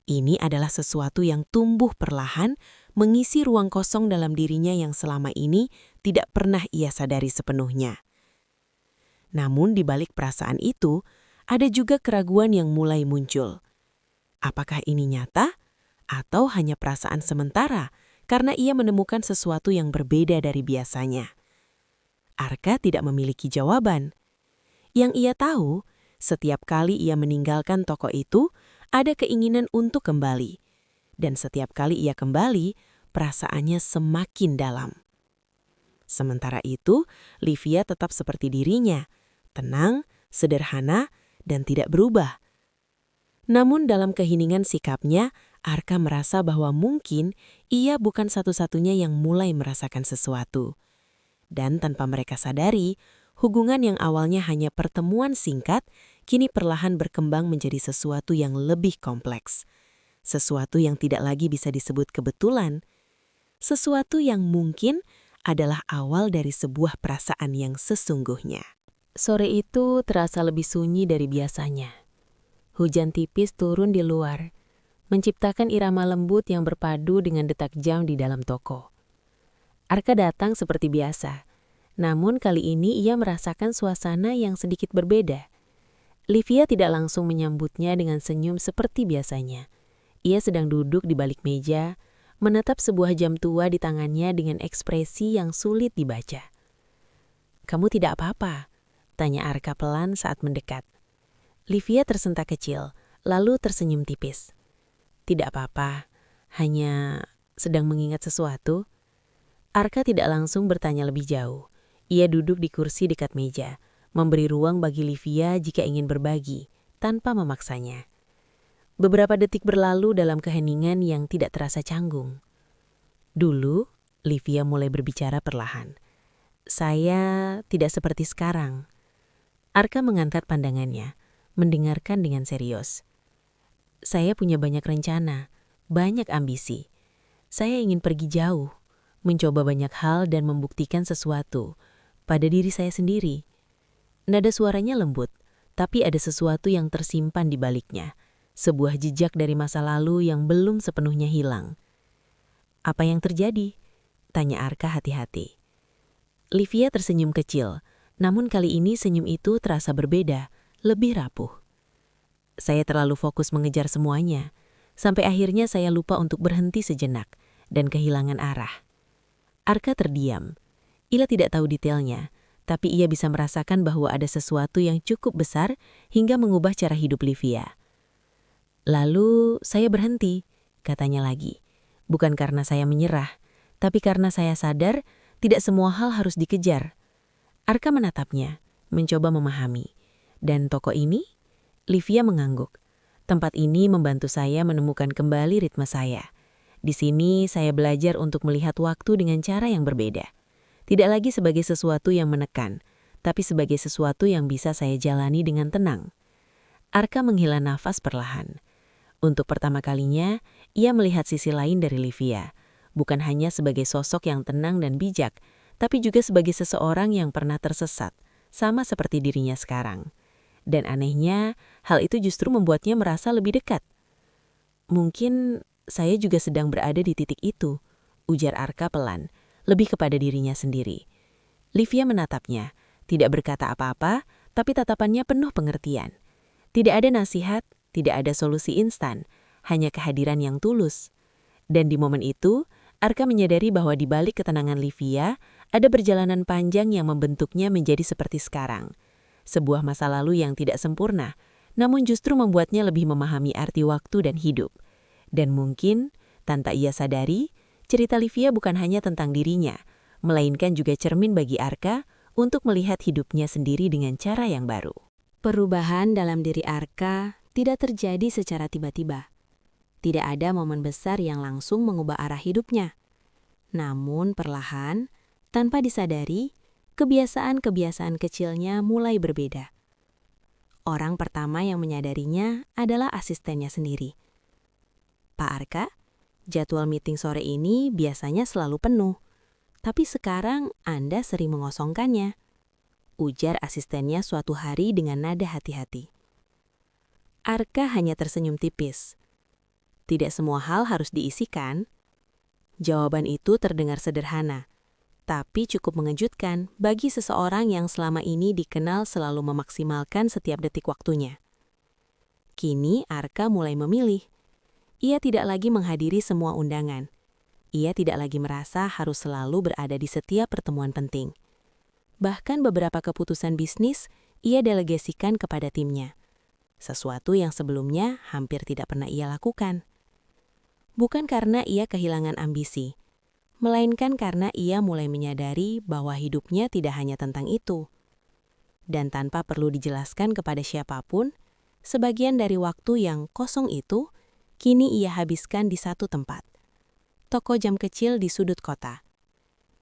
Ini adalah sesuatu yang tumbuh perlahan, mengisi ruang kosong dalam dirinya yang selama ini tidak pernah ia sadari sepenuhnya. Namun di balik perasaan itu, ada juga keraguan yang mulai muncul. Apakah ini nyata? Atau hanya perasaan sementara karena ia menemukan sesuatu yang berbeda dari biasanya? Arka tidak memiliki jawaban. Yang ia tahu, setiap kali ia meninggalkan toko itu, ada keinginan untuk kembali. Dan setiap kali ia kembali, perasaannya semakin dalam. Sementara itu, Livia tetap seperti dirinya, tenang, sederhana, dan tidak berubah. Namun dalam keheningan sikapnya, Arka merasa bahwa mungkin ia bukan satu-satunya yang mulai merasakan sesuatu. Dan tanpa mereka sadari, hubungan yang awalnya hanya pertemuan singkat, kini perlahan berkembang menjadi sesuatu yang lebih kompleks. Sesuatu yang tidak lagi bisa disebut kebetulan. Sesuatu yang mungkin adalah awal dari sebuah perasaan yang sesungguhnya. Sore itu terasa lebih sunyi dari biasanya. Hujan tipis turun di luar, menciptakan irama lembut yang berpadu dengan detak jam di dalam toko. Arka datang seperti biasa, namun kali ini ia merasakan suasana yang sedikit berbeda. Livia tidak langsung menyambutnya dengan senyum seperti biasanya. Ia sedang duduk di balik meja, menatap sebuah jam tua di tangannya dengan ekspresi yang sulit dibaca. "Kamu tidak apa-apa?" tanya Arka pelan saat mendekat. Livia tersentak kecil, lalu tersenyum tipis. "Tidak apa-apa, hanya sedang mengingat sesuatu." Arka tidak langsung bertanya lebih jauh. Ia duduk di kursi dekat meja, memberi ruang bagi Livia jika ingin berbagi, tanpa memaksanya. Beberapa detik berlalu dalam keheningan yang tidak terasa canggung. Dulu, Livia mulai berbicara perlahan. "Saya tidak seperti sekarang." Arka mengangkat pandangannya, mendengarkan dengan serius. "Saya punya banyak rencana, banyak ambisi. Saya ingin pergi jauh, mencoba banyak hal dan membuktikan sesuatu pada diri saya sendiri." Nada suaranya lembut, tapi ada sesuatu yang tersimpan di baliknya. Sebuah jejak dari masa lalu yang belum sepenuhnya hilang. "Apa yang terjadi?" tanya Arka hati-hati. Livia tersenyum kecil, namun kali ini senyum itu terasa berbeda, lebih rapuh. "Saya terlalu fokus mengejar semuanya, sampai akhirnya saya lupa untuk berhenti sejenak dan kehilangan arah." Arka terdiam. Ia tidak tahu detailnya, tapi ia bisa merasakan bahwa ada sesuatu yang cukup besar hingga mengubah cara hidup Livia. "Lalu saya berhenti," katanya lagi. "Bukan karena saya menyerah, tapi karena saya sadar tidak semua hal harus dikejar." Arka menatapnya, mencoba memahami. "Dan toko ini?" Livia mengangguk. "Tempat ini membantu saya menemukan kembali ritme saya. Di sini saya belajar untuk melihat waktu dengan cara yang berbeda. Tidak lagi sebagai sesuatu yang menekan, tapi sebagai sesuatu yang bisa saya jalani dengan tenang." Arka menghela nafas perlahan. Untuk pertama kalinya, ia melihat sisi lain dari Livia. Bukan hanya sebagai sosok yang tenang dan bijak, tapi juga sebagai seseorang yang pernah tersesat, sama seperti dirinya sekarang. Dan anehnya, hal itu justru membuatnya merasa lebih dekat. "Mungkin saya juga sedang berada di titik itu," ujar Arka pelan, lebih kepada dirinya sendiri. Livia menatapnya, tidak berkata apa-apa, tapi tatapannya penuh pengertian. Tidak ada nasihat, tidak ada solusi instan, hanya kehadiran yang tulus. Dan di momen itu, Arka menyadari bahwa di balik ketenangan Livia, ada perjalanan panjang yang membentuknya menjadi seperti sekarang. Sebuah masa lalu yang tidak sempurna, namun justru membuatnya lebih memahami arti waktu dan hidup. Dan mungkin, tanpa ia sadari, cerita Livia bukan hanya tentang dirinya, melainkan juga cermin bagi Arka untuk melihat hidupnya sendiri dengan cara yang baru. Perubahan dalam diri Arka tidak terjadi secara tiba-tiba. Tidak ada momen besar yang langsung mengubah arah hidupnya. Namun perlahan, tanpa disadari, kebiasaan-kebiasaan kecilnya mulai berbeda. Orang pertama yang menyadarinya adalah asistennya sendiri. "Pak Arka, jadwal meeting sore ini biasanya selalu penuh, tapi sekarang Anda sering mengosongkannya," ujar asistennya suatu hari dengan nada hati-hati. Arka hanya tersenyum tipis. Tidak semua hal harus diisikan. Jawaban itu terdengar sederhana, tapi cukup mengejutkan bagi seseorang yang selama ini dikenal selalu memaksimalkan setiap detik waktunya. Kini Arka mulai memilih. Ia tidak lagi menghadiri semua undangan. Ia tidak lagi merasa harus selalu berada di setiap pertemuan penting. Bahkan beberapa keputusan bisnis ia delegasikan kepada timnya. Sesuatu yang sebelumnya hampir tidak pernah ia lakukan. Bukan karena ia kehilangan ambisi, melainkan karena ia mulai menyadari bahwa hidupnya tidak hanya tentang itu. Dan tanpa perlu dijelaskan kepada siapapun, sebagian dari waktu yang kosong itu kini ia habiskan di satu tempat. Toko jam kecil di sudut kota.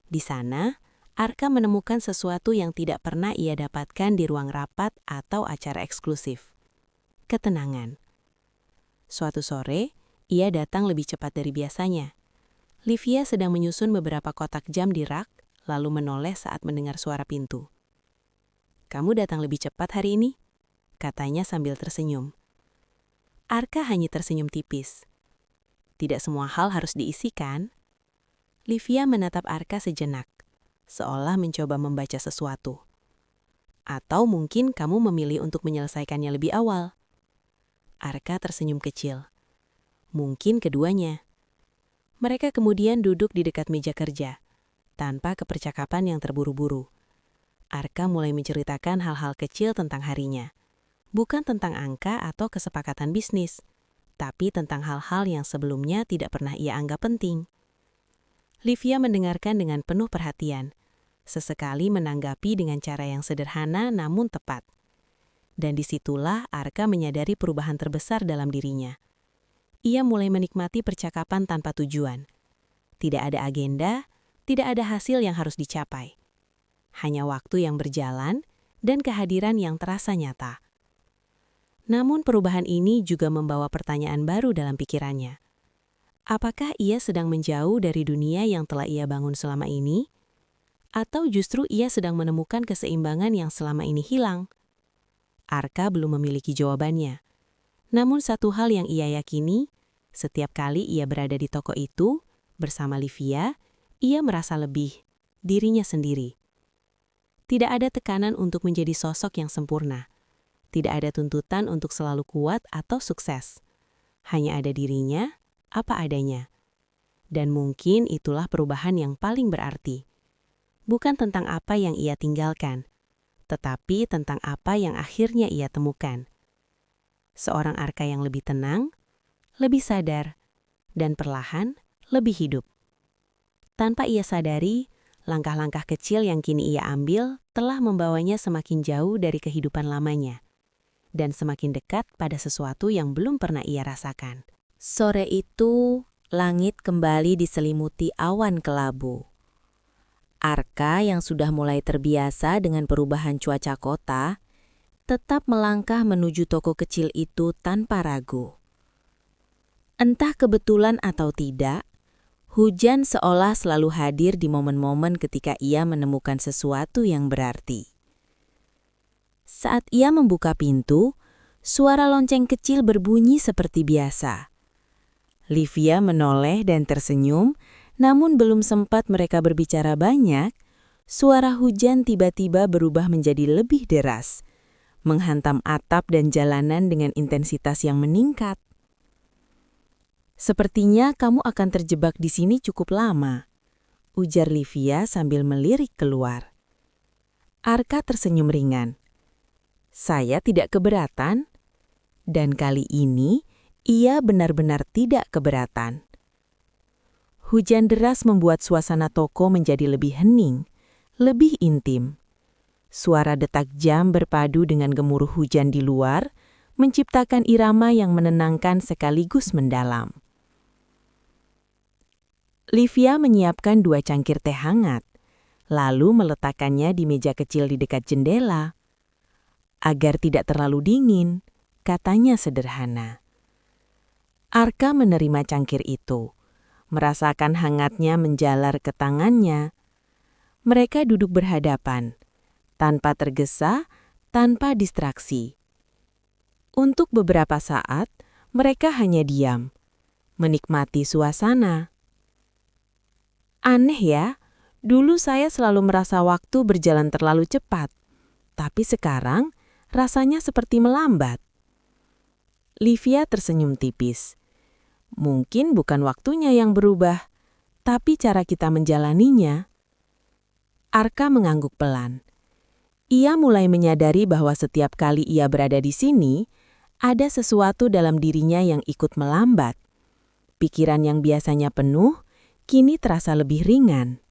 Di sana, Arka menemukan sesuatu yang tidak pernah ia dapatkan di ruang rapat atau acara eksklusif. Ketenangan. Suatu sore, ia datang lebih cepat dari biasanya. Livia sedang menyusun beberapa kotak jam di rak, lalu menoleh saat mendengar suara pintu. "Kamu datang lebih cepat hari ini?" katanya sambil tersenyum. Arka hanya tersenyum tipis. "Tidak semua hal harus diisikan." Livia menatap Arka sejenak, seolah mencoba membaca sesuatu. "Atau mungkin kamu memilih untuk menyelesaikannya lebih awal?" Arka tersenyum kecil. "Mungkin keduanya." Mereka kemudian duduk di dekat meja kerja, tanpa kepercakapan yang terburu-buru. Arka mulai menceritakan hal-hal kecil tentang harinya. Bukan tentang angka atau kesepakatan bisnis, tapi tentang hal-hal yang sebelumnya tidak pernah ia anggap penting. Livia mendengarkan dengan penuh perhatian, sesekali menanggapi dengan cara yang sederhana namun tepat. Dan disitulah Arka menyadari perubahan terbesar dalam dirinya. Ia mulai menikmati percakapan tanpa tujuan. Tidak ada agenda, tidak ada hasil yang harus dicapai. Hanya waktu yang berjalan dan kehadiran yang terasa nyata. Namun perubahan ini juga membawa pertanyaan baru dalam pikirannya. Apakah ia sedang menjauh dari dunia yang telah ia bangun selama ini? Atau justru ia sedang menemukan keseimbangan yang selama ini hilang? Arka belum memiliki jawabannya. Namun satu hal yang ia yakini, setiap kali ia berada di toko itu, bersama Livia, ia merasa lebih, dirinya sendiri. Tidak ada tekanan untuk menjadi sosok yang sempurna. Tidak ada tuntutan untuk selalu kuat atau sukses. Hanya ada dirinya, apa adanya. Dan mungkin itulah perubahan yang paling berarti. Bukan tentang apa yang ia tinggalkan, tetapi tentang apa yang akhirnya ia temukan. Seorang Arka yang lebih tenang, lebih sadar, dan perlahan lebih hidup. Tanpa ia sadari, langkah-langkah kecil yang kini ia ambil telah membawanya semakin jauh dari kehidupan lamanya dan semakin dekat pada sesuatu yang belum pernah ia rasakan. Sore itu, langit kembali diselimuti awan kelabu. Arka yang sudah mulai terbiasa dengan perubahan cuaca kota, tetap melangkah menuju toko kecil itu tanpa ragu. Entah kebetulan atau tidak, hujan seolah selalu hadir di momen-momen ketika ia menemukan sesuatu yang berarti. Saat ia membuka pintu, suara lonceng kecil berbunyi seperti biasa. Livia menoleh dan tersenyum, namun belum sempat mereka berbicara banyak, suara hujan tiba-tiba berubah menjadi lebih deras, menghantam atap dan jalanan dengan intensitas yang meningkat. "Sepertinya kamu akan terjebak di sini cukup lama," ujar Livia sambil melirik keluar. Arka tersenyum ringan. "Saya tidak keberatan." Dan kali ini, ia benar-benar tidak keberatan. Hujan deras membuat suasana toko menjadi lebih hening, lebih intim. Suara detak jam berpadu dengan gemuruh hujan di luar, menciptakan irama yang menenangkan sekaligus mendalam. Livia menyiapkan 2 cangkir teh hangat, lalu meletakkannya di meja kecil di dekat jendela. Agar tidak terlalu dingin, katanya sederhana. Arka menerima cangkir itu, merasakan hangatnya menjalar ke tangannya. Mereka duduk berhadapan, tanpa tergesa, tanpa distraksi. Untuk beberapa saat, mereka hanya diam, menikmati suasana. Aneh ya, dulu saya selalu merasa waktu berjalan terlalu cepat, tapi sekarang rasanya seperti melambat. Livia tersenyum tipis. Mungkin bukan waktunya yang berubah, tapi cara kita menjalaninya. Arka mengangguk pelan. Ia mulai menyadari bahwa setiap kali ia berada di sini, ada sesuatu dalam dirinya yang ikut melambat. Pikiran yang biasanya penuh, kini terasa lebih ringan.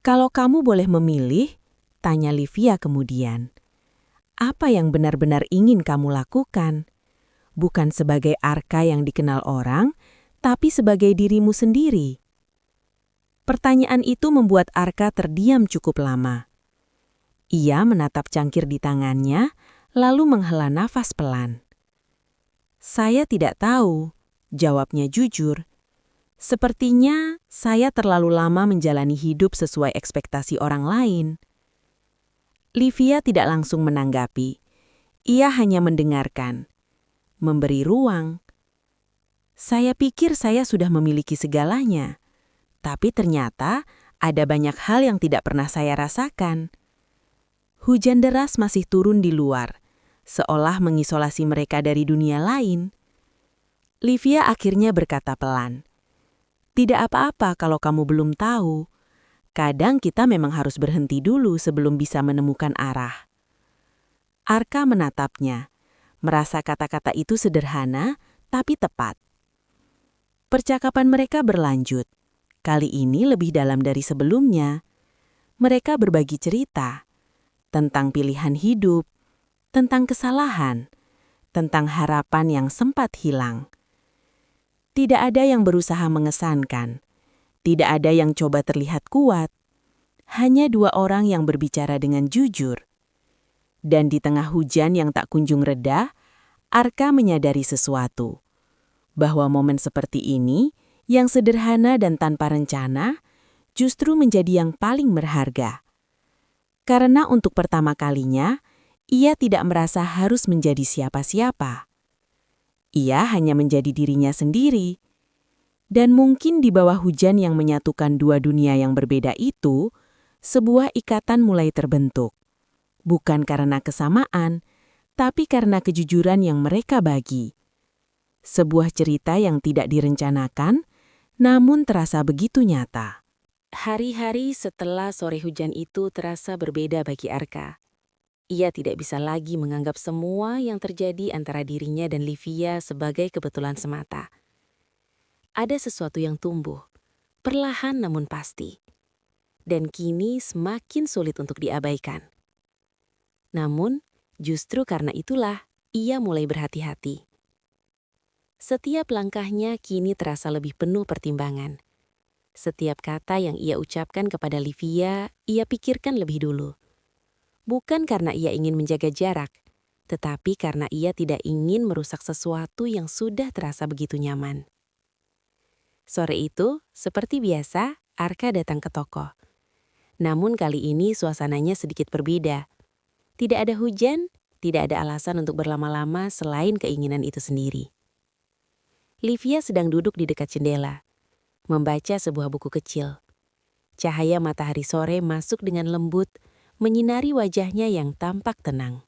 "Kalau kamu boleh memilih," tanya Livia kemudian, "apa yang benar-benar ingin kamu lakukan? Bukan sebagai Arka yang dikenal orang, tapi sebagai dirimu sendiri." Pertanyaan itu membuat Arka terdiam cukup lama. Ia menatap cangkir di tangannya, lalu menghela nafas pelan. "Saya tidak tahu," jawabnya jujur. "Sepertinya saya terlalu lama menjalani hidup sesuai ekspektasi orang lain." Livia tidak langsung menanggapi. Ia hanya mendengarkan, memberi ruang. "Saya pikir saya sudah memiliki segalanya, tapi ternyata ada banyak hal yang tidak pernah saya rasakan." Hujan deras masih turun di luar, seolah mengisolasi mereka dari dunia lain. Livia akhirnya berkata pelan, "Tidak apa-apa kalau kamu belum tahu. Kadang kita memang harus berhenti dulu sebelum bisa menemukan arah. Arka menatapnya, merasa kata-kata itu sederhana tapi tepat. Percakapan mereka berlanjut. Kali ini lebih dalam dari sebelumnya. Mereka berbagi cerita tentang pilihan hidup, tentang kesalahan, tentang harapan yang sempat hilang. Tidak ada yang berusaha mengesankan. Tidak ada yang coba terlihat kuat. Hanya dua orang yang berbicara dengan jujur. Dan di tengah hujan yang tak kunjung reda, Arka menyadari sesuatu. Bahwa momen seperti ini, yang sederhana dan tanpa rencana, justru menjadi yang paling berharga. Karena untuk pertama kalinya, ia tidak merasa harus menjadi siapa-siapa. Ia hanya menjadi dirinya sendiri. Dan mungkin di bawah hujan yang menyatukan dua dunia yang berbeda itu, sebuah ikatan mulai terbentuk. Bukan karena kesamaan, tapi karena kejujuran yang mereka bagi. Sebuah cerita yang tidak direncanakan, namun terasa begitu nyata. Hari-hari setelah sore hujan itu terasa berbeda bagi Arka. Ia tidak bisa lagi menganggap semua yang terjadi antara dirinya dan Livia sebagai kebetulan semata. Ada sesuatu yang tumbuh, perlahan namun pasti. Dan kini semakin sulit untuk diabaikan. Namun, justru karena itulah ia mulai berhati-hati. Setiap langkahnya kini terasa lebih penuh pertimbangan. Setiap kata yang ia ucapkan kepada Livia, ia pikirkan lebih dulu. Bukan karena ia ingin menjaga jarak, tetapi karena ia tidak ingin merusak sesuatu yang sudah terasa begitu nyaman. Sore itu, seperti biasa, Arka datang ke toko. Namun kali ini suasananya sedikit berbeda. Tidak ada hujan, tidak ada alasan untuk berlama-lama selain keinginan itu sendiri. Livia sedang duduk di dekat jendela, membaca sebuah buku kecil. Cahaya matahari sore masuk dengan lembut, menyinari wajahnya yang tampak tenang.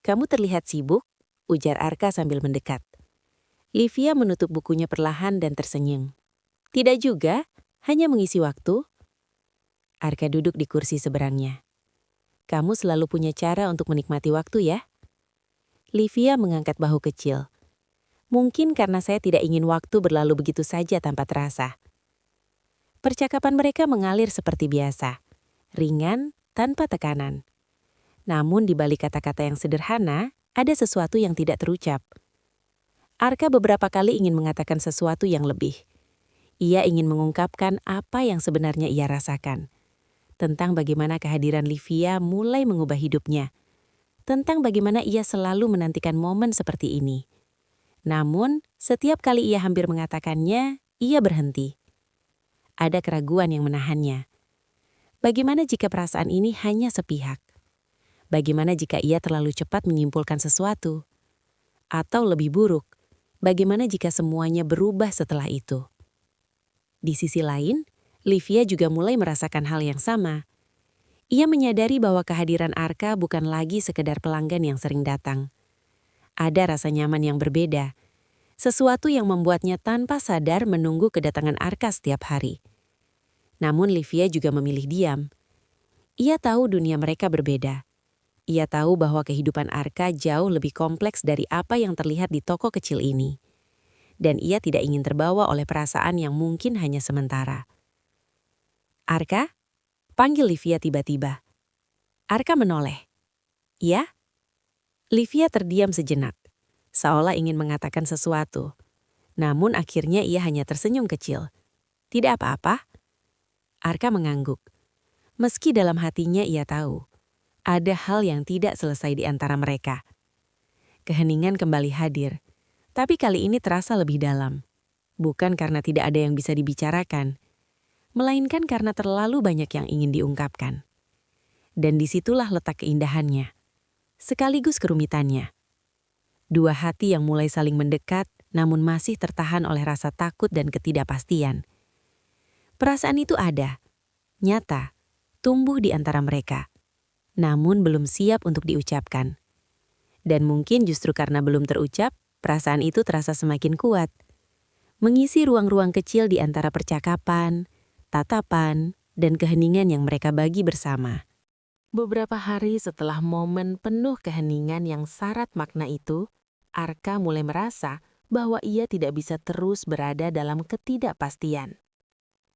"Kamu terlihat sibuk," ujar Arka sambil mendekat. Livia menutup bukunya perlahan dan tersenyum. "Tidak juga, hanya mengisi waktu." Arka duduk di kursi seberangnya. "Kamu selalu punya cara untuk menikmati waktu ya?" Livia mengangkat bahu kecil. "Mungkin karena saya tidak ingin waktu berlalu begitu saja tanpa terasa." Percakapan mereka mengalir seperti biasa, ringan, tanpa tekanan. Namun di balik kata-kata yang sederhana, ada sesuatu yang tidak terucap. Arka beberapa kali ingin mengatakan sesuatu yang lebih. Ia ingin mengungkapkan apa yang sebenarnya ia rasakan. Tentang bagaimana kehadiran Livia mulai mengubah hidupnya. Tentang bagaimana ia selalu menantikan momen seperti ini. Namun, setiap kali ia hampir mengatakannya, ia berhenti. Ada keraguan yang menahannya. Bagaimana jika perasaan ini hanya sepihak? Bagaimana jika ia terlalu cepat menyimpulkan sesuatu? Atau lebih buruk, bagaimana jika semuanya berubah setelah itu? Di sisi lain, Livia juga mulai merasakan hal yang sama. Ia menyadari bahwa kehadiran Arka bukan lagi sekedar pelanggan yang sering datang. Ada rasa nyaman yang berbeda, sesuatu yang membuatnya tanpa sadar menunggu kedatangan Arka setiap hari. Namun Livia juga memilih diam. Ia tahu dunia mereka berbeda. Ia tahu bahwa kehidupan Arka jauh lebih kompleks dari apa yang terlihat di toko kecil ini. Dan ia tidak ingin terbawa oleh perasaan yang mungkin hanya sementara. "Arka?" panggil Livia tiba-tiba. Arka menoleh. "Ya?" Livia terdiam sejenak, seolah ingin mengatakan sesuatu. Namun akhirnya ia hanya tersenyum kecil. "Tidak apa-apa." Arka mengangguk. Meski dalam hatinya ia tahu, ada hal yang tidak selesai di antara mereka. Keheningan kembali hadir, tapi kali ini terasa lebih dalam. Bukan karena tidak ada yang bisa dibicarakan, melainkan karena terlalu banyak yang ingin diungkapkan. Dan disitulah letak keindahannya, sekaligus kerumitannya. Dua hati yang mulai saling mendekat, namun masih tertahan oleh rasa takut dan ketidakpastian. Perasaan itu ada, nyata, tumbuh di antara mereka. Namun belum siap untuk diucapkan. Dan mungkin justru karena belum terucap, perasaan itu terasa semakin kuat. Mengisi ruang-ruang kecil di antara percakapan, tatapan, dan keheningan yang mereka bagi bersama. Beberapa hari setelah momen penuh keheningan yang syarat makna itu, Arka mulai merasa bahwa ia tidak bisa terus berada dalam ketidakpastian.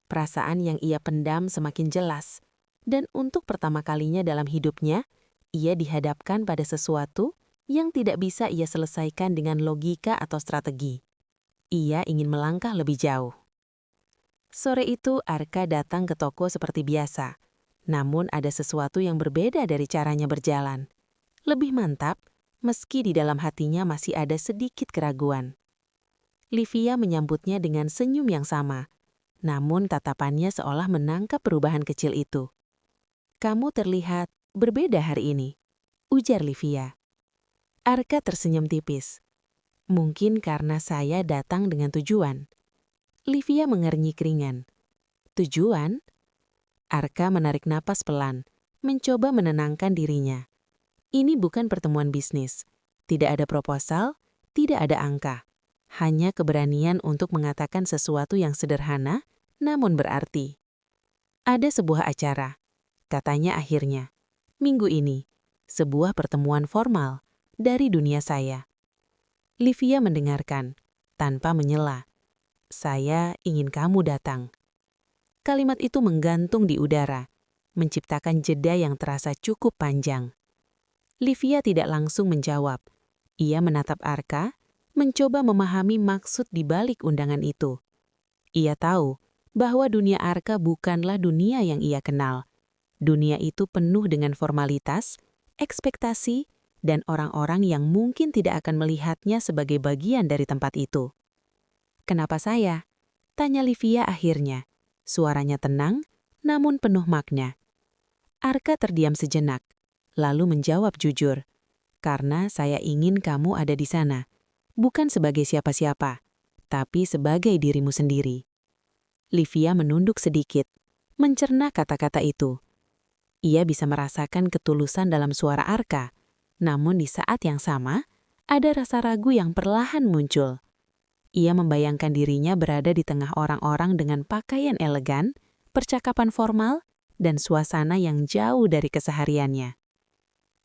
Perasaan yang ia pendam semakin jelas, dan untuk pertama kalinya dalam hidupnya, ia dihadapkan pada sesuatu yang tidak bisa ia selesaikan dengan logika atau strategi. Ia ingin melangkah lebih jauh. Sore itu Arka datang ke toko seperti biasa, namun ada sesuatu yang berbeda dari caranya berjalan. Lebih mantap, meski di dalam hatinya masih ada sedikit keraguan. Livia menyambutnya dengan senyum yang sama, namun tatapannya seolah menangkap perubahan kecil itu. "Kamu terlihat berbeda hari ini," ujar Livia. Arka tersenyum tipis. "Mungkin karena saya datang dengan tujuan." Livia mengernyit ringan. "Tujuan?" Arka menarik napas pelan, mencoba menenangkan dirinya. Ini bukan pertemuan bisnis. Tidak ada proposal, tidak ada angka. Hanya keberanian untuk mengatakan sesuatu yang sederhana, namun berarti. "Ada sebuah acara," katanya akhirnya. "Minggu ini, sebuah pertemuan formal dari dunia saya." Livia mendengarkan, tanpa menyela. "Saya ingin kamu datang." Kalimat itu menggantung di udara, menciptakan jeda yang terasa cukup panjang. Livia tidak langsung menjawab. Ia menatap Arka, mencoba memahami maksud di balik undangan itu. Ia tahu bahwa dunia Arka bukanlah dunia yang ia kenal. Dunia itu penuh dengan formalitas, ekspektasi, dan orang-orang yang mungkin tidak akan melihatnya sebagai bagian dari tempat itu. "Kenapa saya?" tanya Livia akhirnya. Suaranya tenang, namun penuh makna. Arka terdiam sejenak, lalu menjawab jujur, "Karena saya ingin kamu ada di sana, bukan sebagai siapa-siapa, tapi sebagai dirimu sendiri." Livia menunduk sedikit, mencerna kata-kata itu. Ia bisa merasakan ketulusan dalam suara Arka, namun di saat yang sama, ada rasa ragu yang perlahan muncul. Ia membayangkan dirinya berada di tengah orang-orang dengan pakaian elegan, percakapan formal, dan suasana yang jauh dari kesehariannya.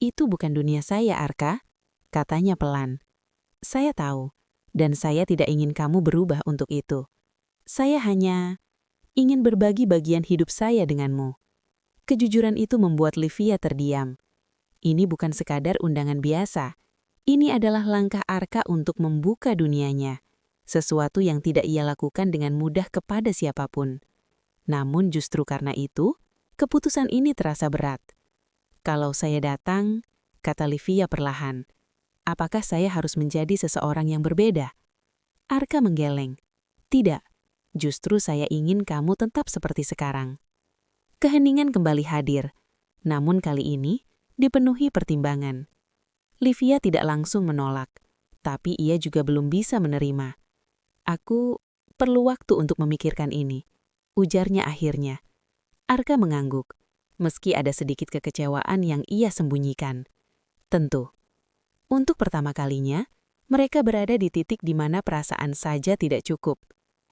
"Itu bukan dunia saya, Arka," katanya pelan. "Saya tahu, dan saya tidak ingin kamu berubah untuk itu. Saya hanya ingin berbagi bagian hidup saya denganmu." Kejujuran itu membuat Livia terdiam. Ini bukan sekadar undangan biasa. Ini adalah langkah Arka untuk membuka dunianya. Sesuatu yang tidak ia lakukan dengan mudah kepada siapapun. Namun justru karena itu, keputusan ini terasa berat. "Kalau saya datang," kata Livia perlahan, "apakah saya harus menjadi seseorang yang berbeda?" Arka menggeleng. "Tidak, justru saya ingin kamu tetap seperti sekarang." Keheningan kembali hadir, namun kali ini dipenuhi pertimbangan. Livia tidak langsung menolak, tapi ia juga belum bisa menerima. "Aku perlu waktu untuk memikirkan ini," ujarnya akhirnya. Arka mengangguk, meski ada sedikit kekecewaan yang ia sembunyikan. Tentu. Untuk pertama kalinya, mereka berada di titik di mana perasaan saja tidak cukup.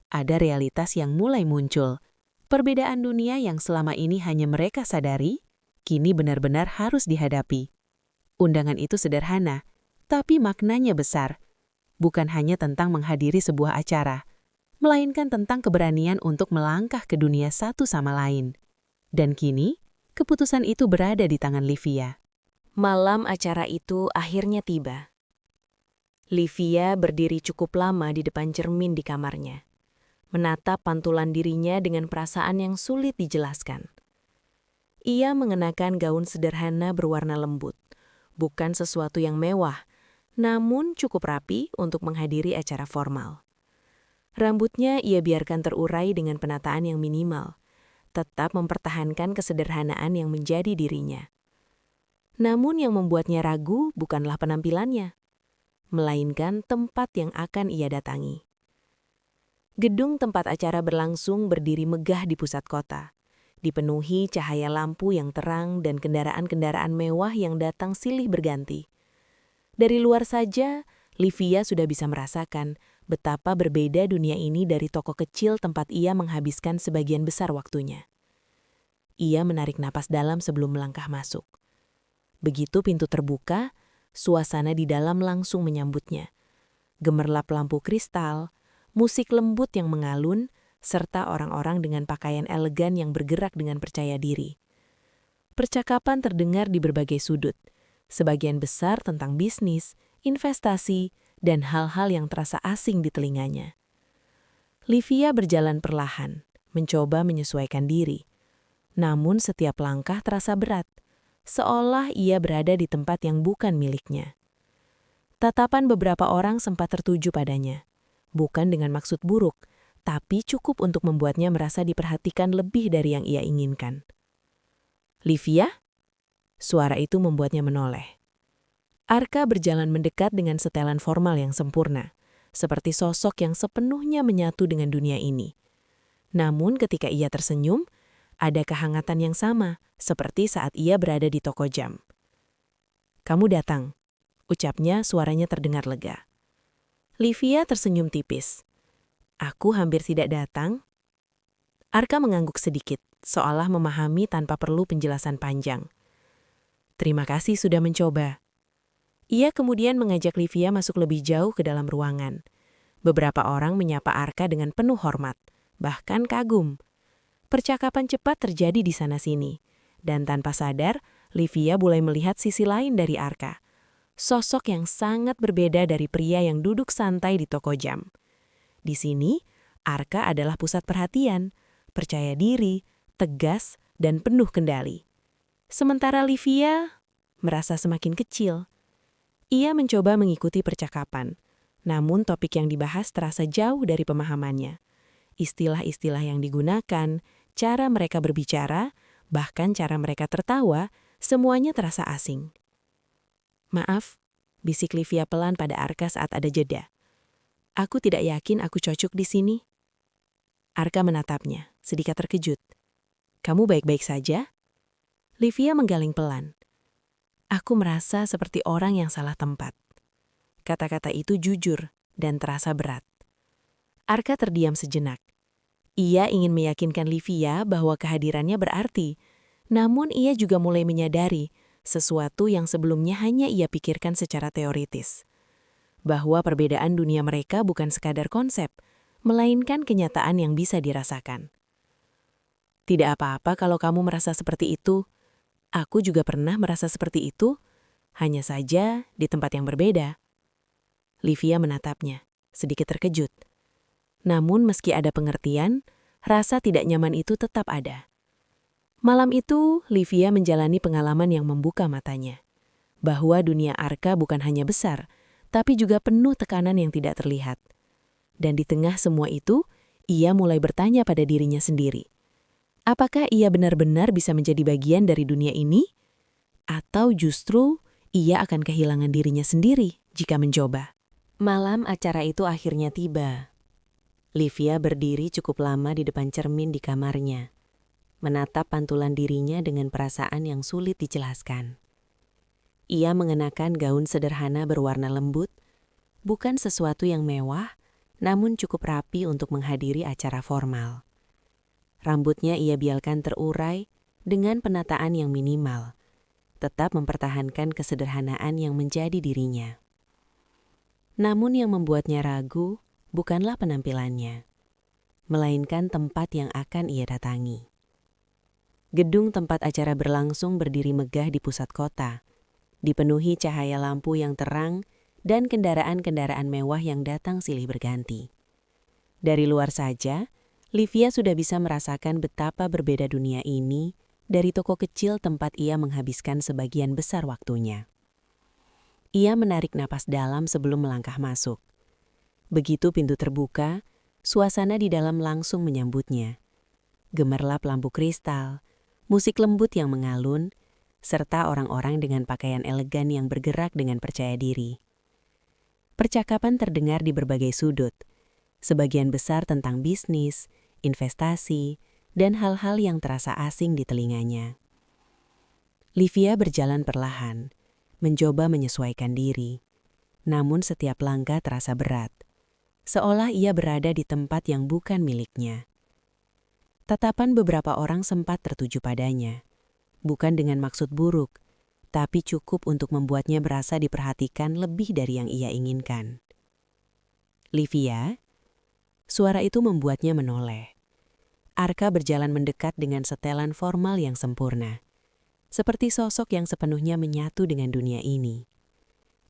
Ada realitas yang mulai muncul. Perbedaan dunia yang selama ini hanya mereka sadari, kini benar-benar harus dihadapi. Undangan itu sederhana, tapi maknanya besar. Bukan hanya tentang menghadiri sebuah acara, melainkan tentang keberanian untuk melangkah ke dunia satu sama lain. Dan kini, keputusan itu berada di tangan Livia. Malam acara itu akhirnya tiba. Livia berdiri cukup lama di depan cermin di kamarnya, menatap pantulan dirinya dengan perasaan yang sulit dijelaskan. Ia mengenakan gaun sederhana berwarna lembut, bukan sesuatu yang mewah, namun cukup rapi untuk menghadiri acara formal. Rambutnya ia biarkan terurai dengan penataan yang minimal, tetap mempertahankan kesederhanaan yang menjadi dirinya. Namun yang membuatnya ragu bukanlah penampilannya, melainkan tempat yang akan ia datangi. Gedung tempat acara berlangsung berdiri megah di pusat kota, dipenuhi cahaya lampu yang terang dan kendaraan-kendaraan mewah yang datang silih berganti. Dari luar saja, Livia sudah bisa merasakan betapa berbeda dunia ini dari toko kecil tempat ia menghabiskan sebagian besar waktunya. Ia menarik napas dalam sebelum melangkah masuk. Begitu pintu terbuka, suasana di dalam langsung menyambutnya. Gemerlap lampu kristal, musik lembut yang mengalun, serta orang-orang dengan pakaian elegan yang bergerak dengan percaya diri. Percakapan terdengar di berbagai sudut, sebagian besar tentang bisnis, investasi, dan hal-hal yang terasa asing di telinganya. Livia berjalan perlahan, mencoba menyesuaikan diri. Namun setiap langkah terasa berat, seolah ia berada di tempat yang bukan miliknya. Tatapan beberapa orang sempat tertuju padanya, bukan dengan maksud buruk, tapi cukup untuk membuatnya merasa diperhatikan lebih dari yang ia inginkan. "Livia?" Suara itu membuatnya menoleh. Arka berjalan mendekat dengan setelan formal yang sempurna, seperti sosok yang sepenuhnya menyatu dengan dunia ini. Namun ketika ia tersenyum, ada kehangatan yang sama, seperti saat ia berada di toko jam. "Kamu datang," ucapnya, suaranya terdengar lega. Livia tersenyum tipis. "Aku hampir tidak datang." Arka mengangguk sedikit, seolah memahami tanpa perlu penjelasan panjang. "Terima kasih sudah mencoba." Ia kemudian mengajak Livia masuk lebih jauh ke dalam ruangan. Beberapa orang menyapa Arka dengan penuh hormat, bahkan kagum. Percakapan cepat terjadi di sana-sini, dan tanpa sadar, Livia mulai melihat sisi lain dari Arka. Sosok yang sangat berbeda dari pria yang duduk santai di toko jam. Di sini, Arka adalah pusat perhatian, percaya diri, tegas, dan penuh kendali. Sementara Livia merasa semakin kecil. Ia mencoba mengikuti percakapan, namun topik yang dibahas terasa jauh dari pemahamannya. Istilah-istilah yang digunakan, cara mereka berbicara, bahkan cara mereka tertawa, semuanya terasa asing. "Maaf," bisik Livia pelan pada Arka saat ada jeda. "Aku tidak yakin aku cocok di sini." Arka menatapnya, sedikit terkejut. "Kamu baik-baik saja?" Livia menggaling pelan. "Aku merasa seperti orang yang salah tempat." Kata-kata itu jujur dan terasa berat. Arka terdiam sejenak. Ia ingin meyakinkan Livia bahwa kehadirannya berarti, namun ia juga mulai menyadari sesuatu yang sebelumnya hanya ia pikirkan secara teoritis. Bahwa perbedaan dunia mereka bukan sekadar konsep, melainkan kenyataan yang bisa dirasakan. "Tidak apa-apa kalau kamu merasa seperti itu. Aku juga pernah merasa seperti itu, hanya saja di tempat yang berbeda." Livia menatapnya, sedikit terkejut. Namun meski ada pengertian, rasa tidak nyaman itu tetap ada. Malam itu, Livia menjalani pengalaman yang membuka matanya. Bahwa dunia Arka bukan hanya besar, tapi juga penuh tekanan yang tidak terlihat. Dan di tengah semua itu, ia mulai bertanya pada dirinya sendiri. Apakah ia benar-benar bisa menjadi bagian dari dunia ini? Atau justru ia akan kehilangan dirinya sendiri jika mencoba? Malam acara itu akhirnya tiba. Livia berdiri cukup lama di depan cermin di kamarnya, menatap pantulan dirinya dengan perasaan yang sulit dijelaskan. Ia mengenakan gaun sederhana berwarna lembut, bukan sesuatu yang mewah, namun cukup rapi untuk menghadiri acara formal. Rambutnya ia biarkan terurai dengan penataan yang minimal, tetap mempertahankan kesederhanaan yang menjadi dirinya. Namun yang membuatnya ragu bukanlah penampilannya, melainkan tempat yang akan ia datangi. Gedung tempat acara berlangsung berdiri megah di pusat kota, dipenuhi cahaya lampu yang terang dan kendaraan-kendaraan mewah yang datang silih berganti. Dari luar saja, Livia sudah bisa merasakan betapa berbeda dunia ini dari toko kecil tempat ia menghabiskan sebagian besar waktunya. Ia menarik napas dalam sebelum melangkah masuk. Begitu pintu terbuka, suasana di dalam langsung menyambutnya. Gemerlap lampu kristal, musik lembut yang mengalun, serta orang-orang dengan pakaian elegan yang bergerak dengan percaya diri. Percakapan terdengar di berbagai sudut, sebagian besar tentang bisnis, investasi, dan hal-hal yang terasa asing di telinganya. Livia berjalan perlahan, mencoba menyesuaikan diri, namun setiap langkah terasa berat, seolah ia berada di tempat yang bukan miliknya. Tatapan beberapa orang sempat tertuju padanya, bukan dengan maksud buruk, tapi cukup untuk membuatnya berasa diperhatikan lebih dari yang ia inginkan. "Livia?" Suara itu membuatnya menoleh. Arka berjalan mendekat dengan setelan formal yang sempurna, seperti sosok yang sepenuhnya menyatu dengan dunia ini.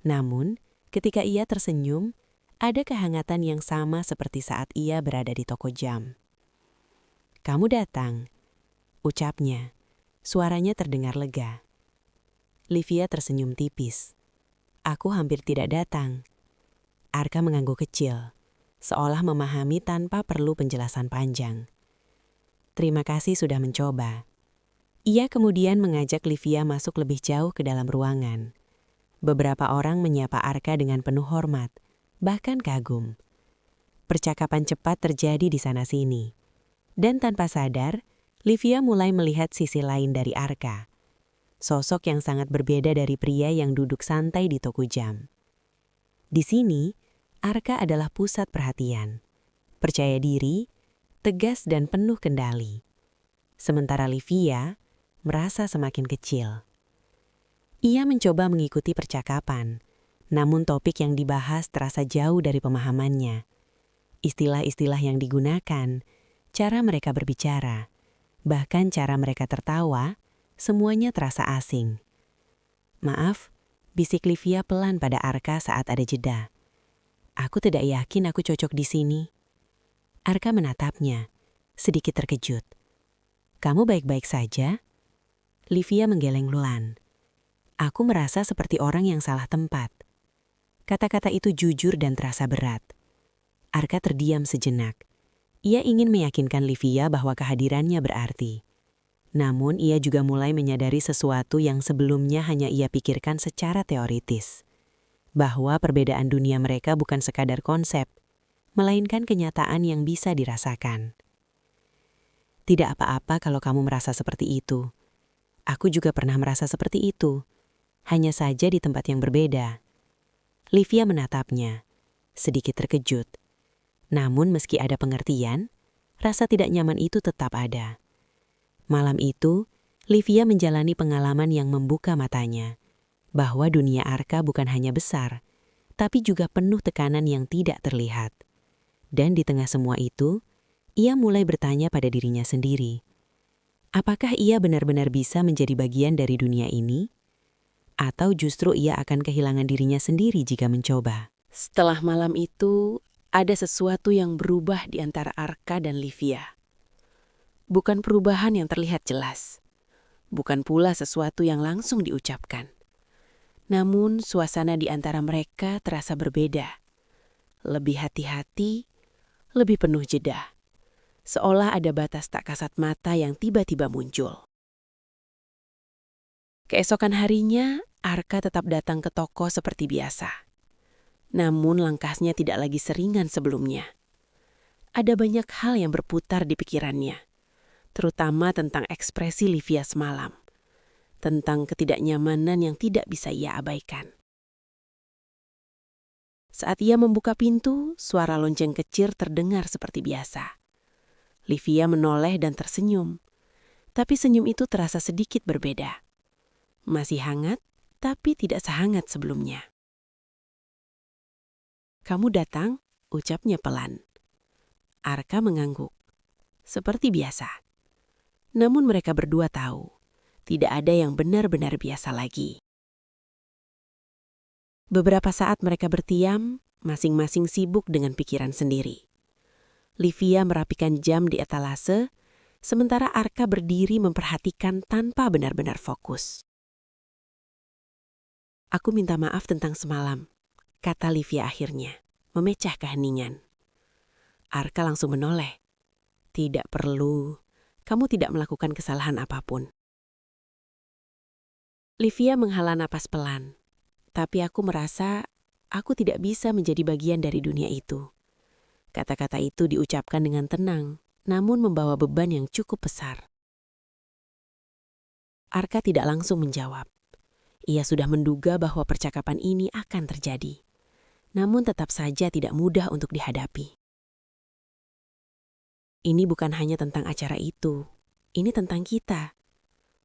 Namun, ketika ia tersenyum, ada kehangatan yang sama seperti saat ia berada di toko jam. "Kamu datang," ucapnya. Suaranya terdengar lega. Livia tersenyum tipis. "Aku hampir tidak datang." Arka mengangguk kecil, seolah memahami tanpa perlu penjelasan panjang. "Terima kasih sudah mencoba." Ia kemudian mengajak Livia masuk lebih jauh ke dalam ruangan. Beberapa orang menyapa Arka dengan penuh hormat, bahkan kagum. Percakapan cepat terjadi di sana-sini. Dan tanpa sadar, Livia mulai melihat sisi lain dari Arka. Sosok yang sangat berbeda dari pria yang duduk santai di toko jam. Di sini, Arka adalah pusat perhatian. Percaya diri, tegas dan penuh kendali. Sementara Livia merasa semakin kecil. Ia mencoba mengikuti percakapan, namun topik yang dibahas terasa jauh dari pemahamannya. Istilah-istilah yang digunakan, cara mereka berbicara, bahkan cara mereka tertawa, semuanya terasa asing. "Maaf," bisik Livia pelan pada Arka saat ada jeda. "Aku tidak yakin aku cocok di sini." Arka menatapnya, sedikit terkejut. "Kamu baik-baik saja?" Livia menggeleng luan. "Aku merasa seperti orang yang salah tempat." Kata-kata itu jujur dan terasa berat. Arka terdiam sejenak. Ia ingin meyakinkan Livia bahwa kehadirannya berarti. Namun ia juga mulai menyadari sesuatu yang sebelumnya hanya ia pikirkan secara teoritis. Bahwa perbedaan dunia mereka bukan sekadar konsep, melainkan kenyataan yang bisa dirasakan. "Tidak apa-apa kalau kamu merasa seperti itu. Aku juga pernah merasa seperti itu, hanya saja di tempat yang berbeda." Livia menatapnya, sedikit terkejut. Namun meski ada pengertian, rasa tidak nyaman itu tetap ada. Malam itu, Livia menjalani pengalaman yang membuka matanya, bahwa dunia Arka bukan hanya besar, tapi juga penuh tekanan yang tidak terlihat. Dan di tengah semua itu, ia mulai bertanya pada dirinya sendiri, apakah ia benar-benar bisa menjadi bagian dari dunia ini? Atau justru ia akan kehilangan dirinya sendiri jika mencoba? Setelah malam itu, ada sesuatu yang berubah di antara Arka dan Livia. Bukan perubahan yang terlihat jelas. Bukan pula sesuatu yang langsung diucapkan. Namun suasana di antara mereka terasa berbeda. Lebih hati-hati, lebih penuh jeda. Seolah ada batas tak kasat mata yang tiba-tiba muncul. Keesokan harinya, Arka tetap datang ke toko seperti biasa. Namun langkahnya tidak lagi seringan sebelumnya. Ada banyak hal yang berputar di pikirannya, terutama tentang ekspresi Livia semalam, tentang ketidaknyamanan yang tidak bisa ia abaikan. Saat ia membuka pintu, suara lonceng kecil terdengar seperti biasa. Livia menoleh dan tersenyum, tapi senyum itu terasa sedikit berbeda. Masih hangat, tapi tidak sehangat sebelumnya. "Kamu datang?" ucapnya pelan. Arka mengangguk, seperti biasa. Namun mereka berdua tahu, tidak ada yang benar-benar biasa lagi. Beberapa saat mereka berdiam, masing-masing sibuk dengan pikiran sendiri. Livia merapikan jam di etalase, sementara Arka berdiri memperhatikan tanpa benar-benar fokus. "Aku minta maaf tentang semalam," kata Livia akhirnya, memecah keheningan. Arka langsung menoleh. "Tidak perlu, kamu tidak melakukan kesalahan apapun." Livia menghela napas pelan, "Tapi aku merasa aku tidak bisa menjadi bagian dari dunia itu." Kata-kata itu diucapkan dengan tenang, namun membawa beban yang cukup besar. Arka tidak langsung menjawab. Ia sudah menduga bahwa percakapan ini akan terjadi. namun tetap saja tidak mudah untuk dihadapi. Ini bukan hanya tentang acara itu, ini tentang kita.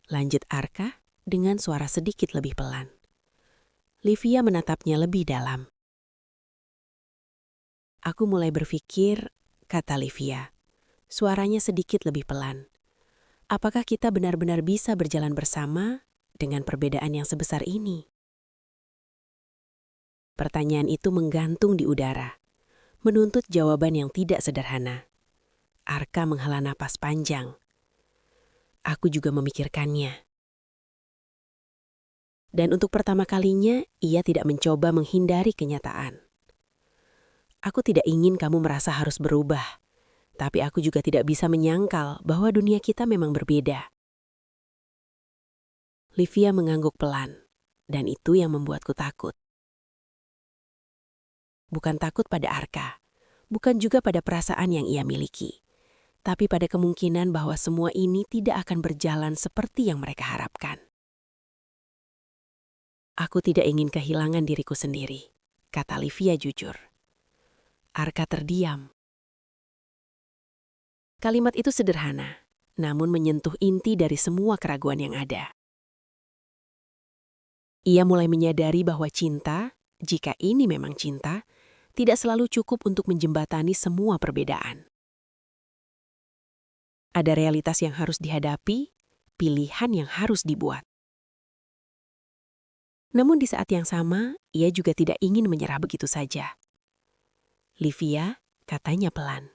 Lanjut Arka dengan suara sedikit lebih pelan. Livia menatapnya lebih dalam. Aku mulai berpikir, kata Livia. Suaranya sedikit lebih pelan. Apakah kita benar-benar bisa berjalan bersama dengan perbedaan yang sebesar ini? Pertanyaan itu menggantung di udara, menuntut jawaban yang tidak sederhana. Arka menghela napas panjang. Aku juga memikirkannya. Dan untuk pertama kalinya, ia tidak mencoba menghindari kenyataan. Aku tidak ingin kamu merasa harus berubah, tapi aku juga tidak bisa menyangkal bahwa dunia kita memang berbeda. Livia mengangguk pelan, dan itu yang membuatku takut. Bukan takut pada Arka, bukan juga pada perasaan yang ia miliki, tapi pada kemungkinan bahwa semua ini tidak akan berjalan seperti yang mereka harapkan. Aku tidak ingin kehilangan diriku sendiri, kata Livia jujur. Arka terdiam. Kalimat itu sederhana, namun menyentuh inti dari semua keraguan yang ada. Ia mulai menyadari bahwa cinta, jika ini memang cinta, tidak selalu cukup untuk menjembatani semua perbedaan. Ada realitas yang harus dihadapi, pilihan yang harus dibuat. Namun di saat yang sama, ia juga tidak ingin menyerah begitu saja. Livia, katanya pelan,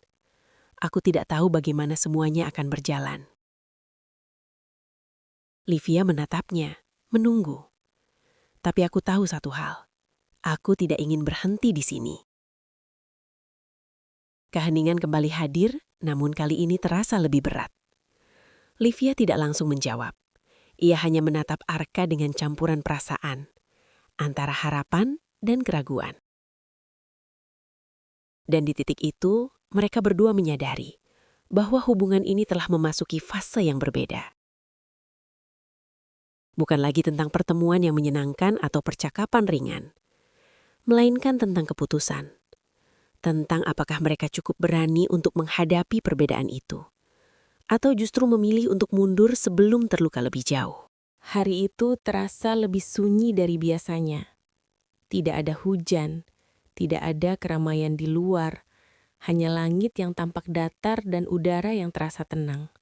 aku tidak tahu bagaimana semuanya akan berjalan. Livia menatapnya, menunggu. Tapi aku tahu satu hal, aku tidak ingin berhenti di sini. Keheningan kembali hadir, namun kali ini terasa lebih berat. Livia tidak langsung menjawab. Ia hanya menatap Arka dengan campuran perasaan, antara harapan dan keraguan. Dan di titik itu, mereka berdua menyadari bahwa hubungan ini telah memasuki fase yang berbeda. Bukan lagi tentang pertemuan yang menyenangkan atau percakapan ringan, melainkan tentang keputusan. Tentang apakah mereka cukup berani untuk menghadapi perbedaan itu, atau justru memilih untuk mundur sebelum terluka lebih jauh. Hari itu terasa lebih sunyi dari biasanya. Tidak ada hujan, tidak ada keramaian di luar, hanya langit yang tampak datar dan udara yang terasa tenang.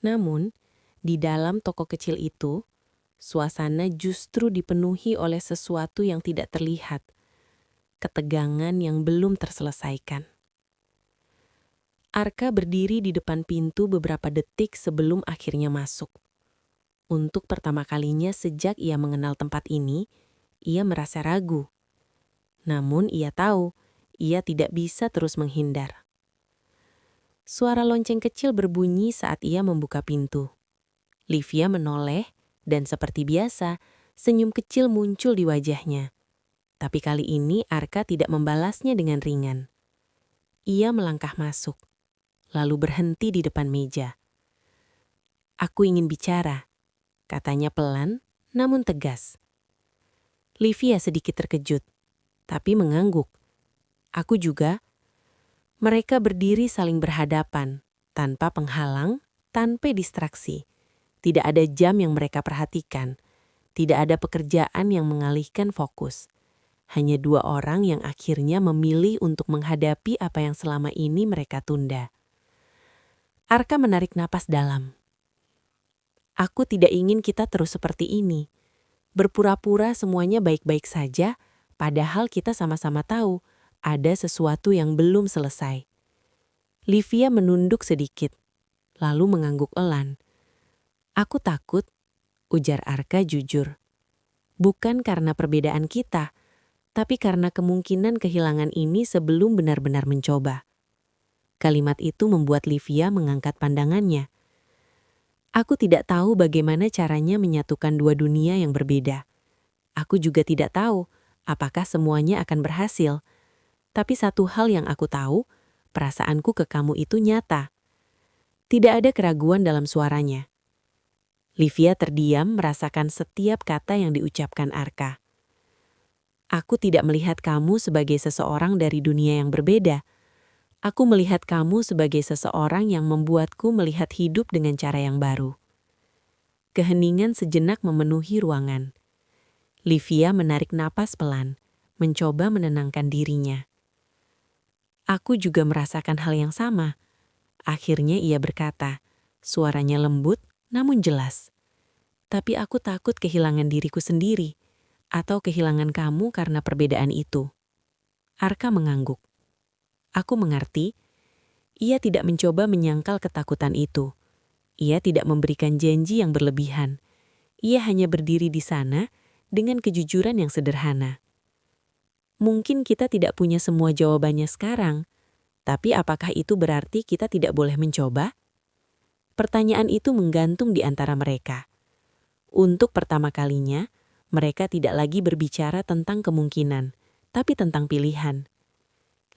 Namun, di dalam toko kecil itu, suasana justru dipenuhi oleh sesuatu yang tidak terlihat, ketegangan yang belum terselesaikan. Arka berdiri di depan pintu beberapa detik sebelum akhirnya masuk. Untuk pertama kalinya sejak ia mengenal tempat ini, ia merasa ragu. Namun ia tahu, ia tidak bisa terus menghindar. Suara lonceng kecil berbunyi saat ia membuka pintu. Livia menoleh dan seperti biasa, senyum kecil muncul di wajahnya. Tapi kali ini Arka tidak membalasnya dengan ringan. Ia melangkah masuk, lalu berhenti di depan meja. Aku ingin bicara, katanya pelan namun tegas. Livia sedikit terkejut, tapi mengangguk. Aku juga. Mereka berdiri saling berhadapan, tanpa penghalang, tanpa distraksi. Tidak ada jam yang mereka perhatikan, tidak ada pekerjaan yang mengalihkan fokus. Hanya dua orang yang akhirnya memilih untuk menghadapi apa yang selama ini mereka tunda. Arka menarik napas dalam. Aku tidak ingin kita terus seperti ini. Berpura-pura semuanya baik-baik saja, padahal kita sama-sama tahu ada sesuatu yang belum selesai. Livia menunduk sedikit, lalu mengangguk elan. Aku takut, ujar Arka jujur. Bukan karena perbedaan kita, tapi karena kemungkinan kehilangan ini sebelum benar-benar mencoba. Kalimat itu membuat Livia mengangkat pandangannya. Aku tidak tahu bagaimana caranya menyatukan dua dunia yang berbeda. Aku juga tidak tahu apakah semuanya akan berhasil. Tapi satu hal yang aku tahu, perasaanku ke kamu itu nyata. Tidak ada keraguan dalam suaranya. Livia terdiam merasakan setiap kata yang diucapkan Arka. Aku tidak melihat kamu sebagai seseorang dari dunia yang berbeda. Aku melihat kamu sebagai seseorang yang membuatku melihat hidup dengan cara yang baru. Keheningan sejenak memenuhi ruangan. Livia menarik napas pelan, mencoba menenangkan dirinya. Aku juga merasakan hal yang sama. Akhirnya ia berkata, suaranya lembut namun jelas. Tapi aku takut kehilangan diriku sendiri, atau kehilangan kamu karena perbedaan itu. Arka mengangguk. Aku mengerti. Ia tidak mencoba menyangkal ketakutan itu. Ia tidak memberikan janji yang berlebihan. Ia hanya berdiri di sana dengan kejujuran yang sederhana. Mungkin kita tidak punya semua jawabannya sekarang, tapi apakah itu berarti kita tidak boleh mencoba? Pertanyaan itu menggantung di antara mereka. Untuk pertama kalinya, mereka tidak lagi berbicara tentang kemungkinan, tapi tentang pilihan.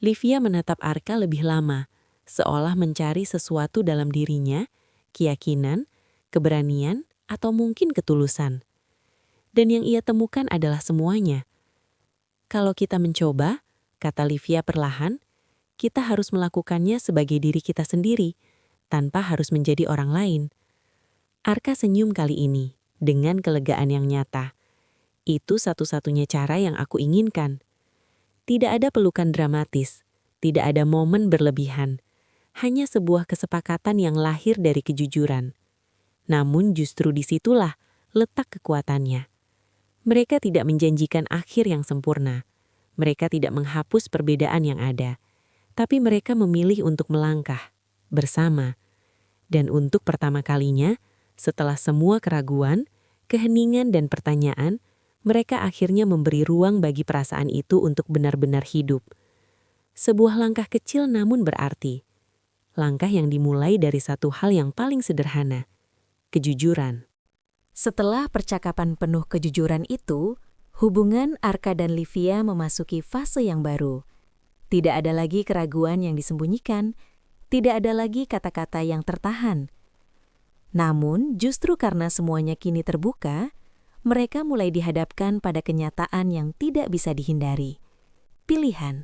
Livia menatap Arka lebih lama, seolah mencari sesuatu dalam dirinya, keyakinan, keberanian, atau mungkin ketulusan. Dan yang ia temukan adalah semuanya. Kalau kita mencoba, kata Livia perlahan, kita harus melakukannya sebagai diri kita sendiri, tanpa harus menjadi orang lain. Arka senyum kali ini, dengan kelegaan yang nyata. Itu satu-satunya cara yang aku inginkan. Tidak ada pelukan dramatis, tidak ada momen berlebihan, hanya sebuah kesepakatan yang lahir dari kejujuran. Namun justru disitulah letak kekuatannya. Mereka tidak menjanjikan akhir yang sempurna. Mereka tidak menghapus perbedaan yang ada. Tapi mereka memilih untuk melangkah, bersama. Dan untuk pertama kalinya, setelah semua keraguan, keheningan dan pertanyaan, mereka akhirnya memberi ruang bagi perasaan itu untuk benar-benar hidup. Sebuah langkah kecil namun berarti. Langkah yang dimulai dari satu hal yang paling sederhana, kejujuran. Setelah percakapan penuh kejujuran itu, hubungan Arka dan Livia memasuki fase yang baru. Tidak ada lagi keraguan yang disembunyikan, tidak ada lagi kata-kata yang tertahan. Namun, justru karena semuanya kini terbuka, mereka mulai dihadapkan pada kenyataan yang tidak bisa dihindari. Pilihan.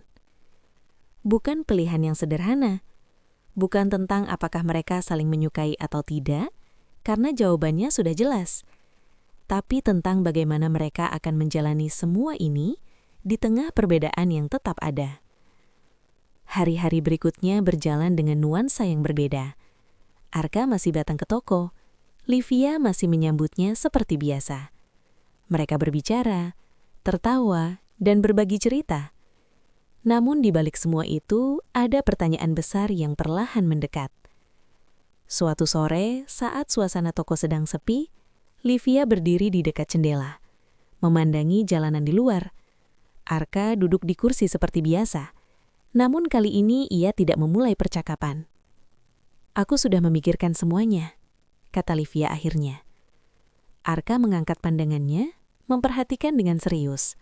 Bukan pilihan yang sederhana. Bukan tentang apakah mereka saling menyukai atau tidak, karena jawabannya sudah jelas. Tapi tentang bagaimana mereka akan menjalani semua ini di tengah perbedaan yang tetap ada. Hari-hari berikutnya berjalan dengan nuansa yang berbeda. Arka masih datang ke toko. Livia masih menyambutnya seperti biasa. Mereka berbicara, tertawa, dan berbagi cerita. Namun di balik semua itu, ada pertanyaan besar yang perlahan mendekat. Suatu sore, saat suasana toko sedang sepi, Livia berdiri di dekat jendela, memandangi jalanan di luar. Arka duduk di kursi seperti biasa. Namun kali ini ia tidak memulai percakapan. Aku sudah memikirkan semuanya, kata Livia akhirnya. Arka mengangkat pandangannya, memperhatikan dengan serius.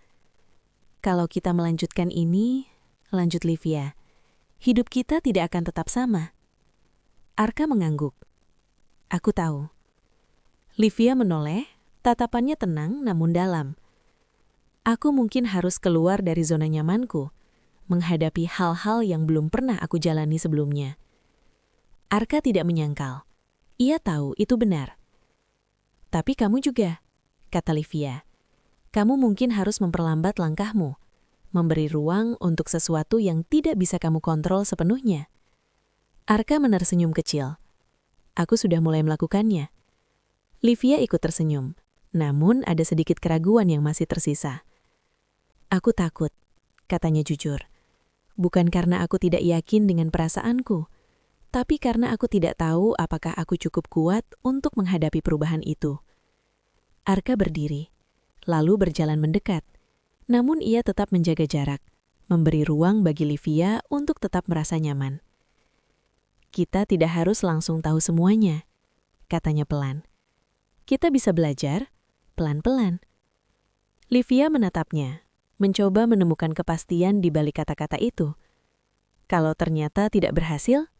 Kalau kita melanjutkan ini, lanjut Livia, hidup kita tidak akan tetap sama. Arka mengangguk. Aku tahu. Livia menoleh, tatapannya tenang namun dalam. Aku mungkin harus keluar dari zona nyamanku, menghadapi hal-hal yang belum pernah aku jalani sebelumnya. Arka tidak menyangkal. Ia tahu itu benar. Tapi kamu juga, kata Livia. Kamu mungkin harus memperlambat langkahmu, memberi ruang untuk sesuatu yang tidak bisa kamu kontrol sepenuhnya. Arka menersenyum kecil. Aku sudah mulai melakukannya. Livia ikut tersenyum, namun ada sedikit keraguan yang masih tersisa. Aku takut, katanya jujur. Bukan karena aku tidak yakin dengan perasaanku, tapi karena aku tidak tahu apakah aku cukup kuat untuk menghadapi perubahan itu. Arka berdiri, lalu berjalan mendekat. Namun ia tetap menjaga jarak, memberi ruang bagi Livia untuk tetap merasa nyaman. Kita tidak harus langsung tahu semuanya, katanya pelan. Kita bisa belajar pelan-pelan. Livia menatapnya, mencoba menemukan kepastian di balik kata-kata itu. Kalau ternyata tidak berhasil,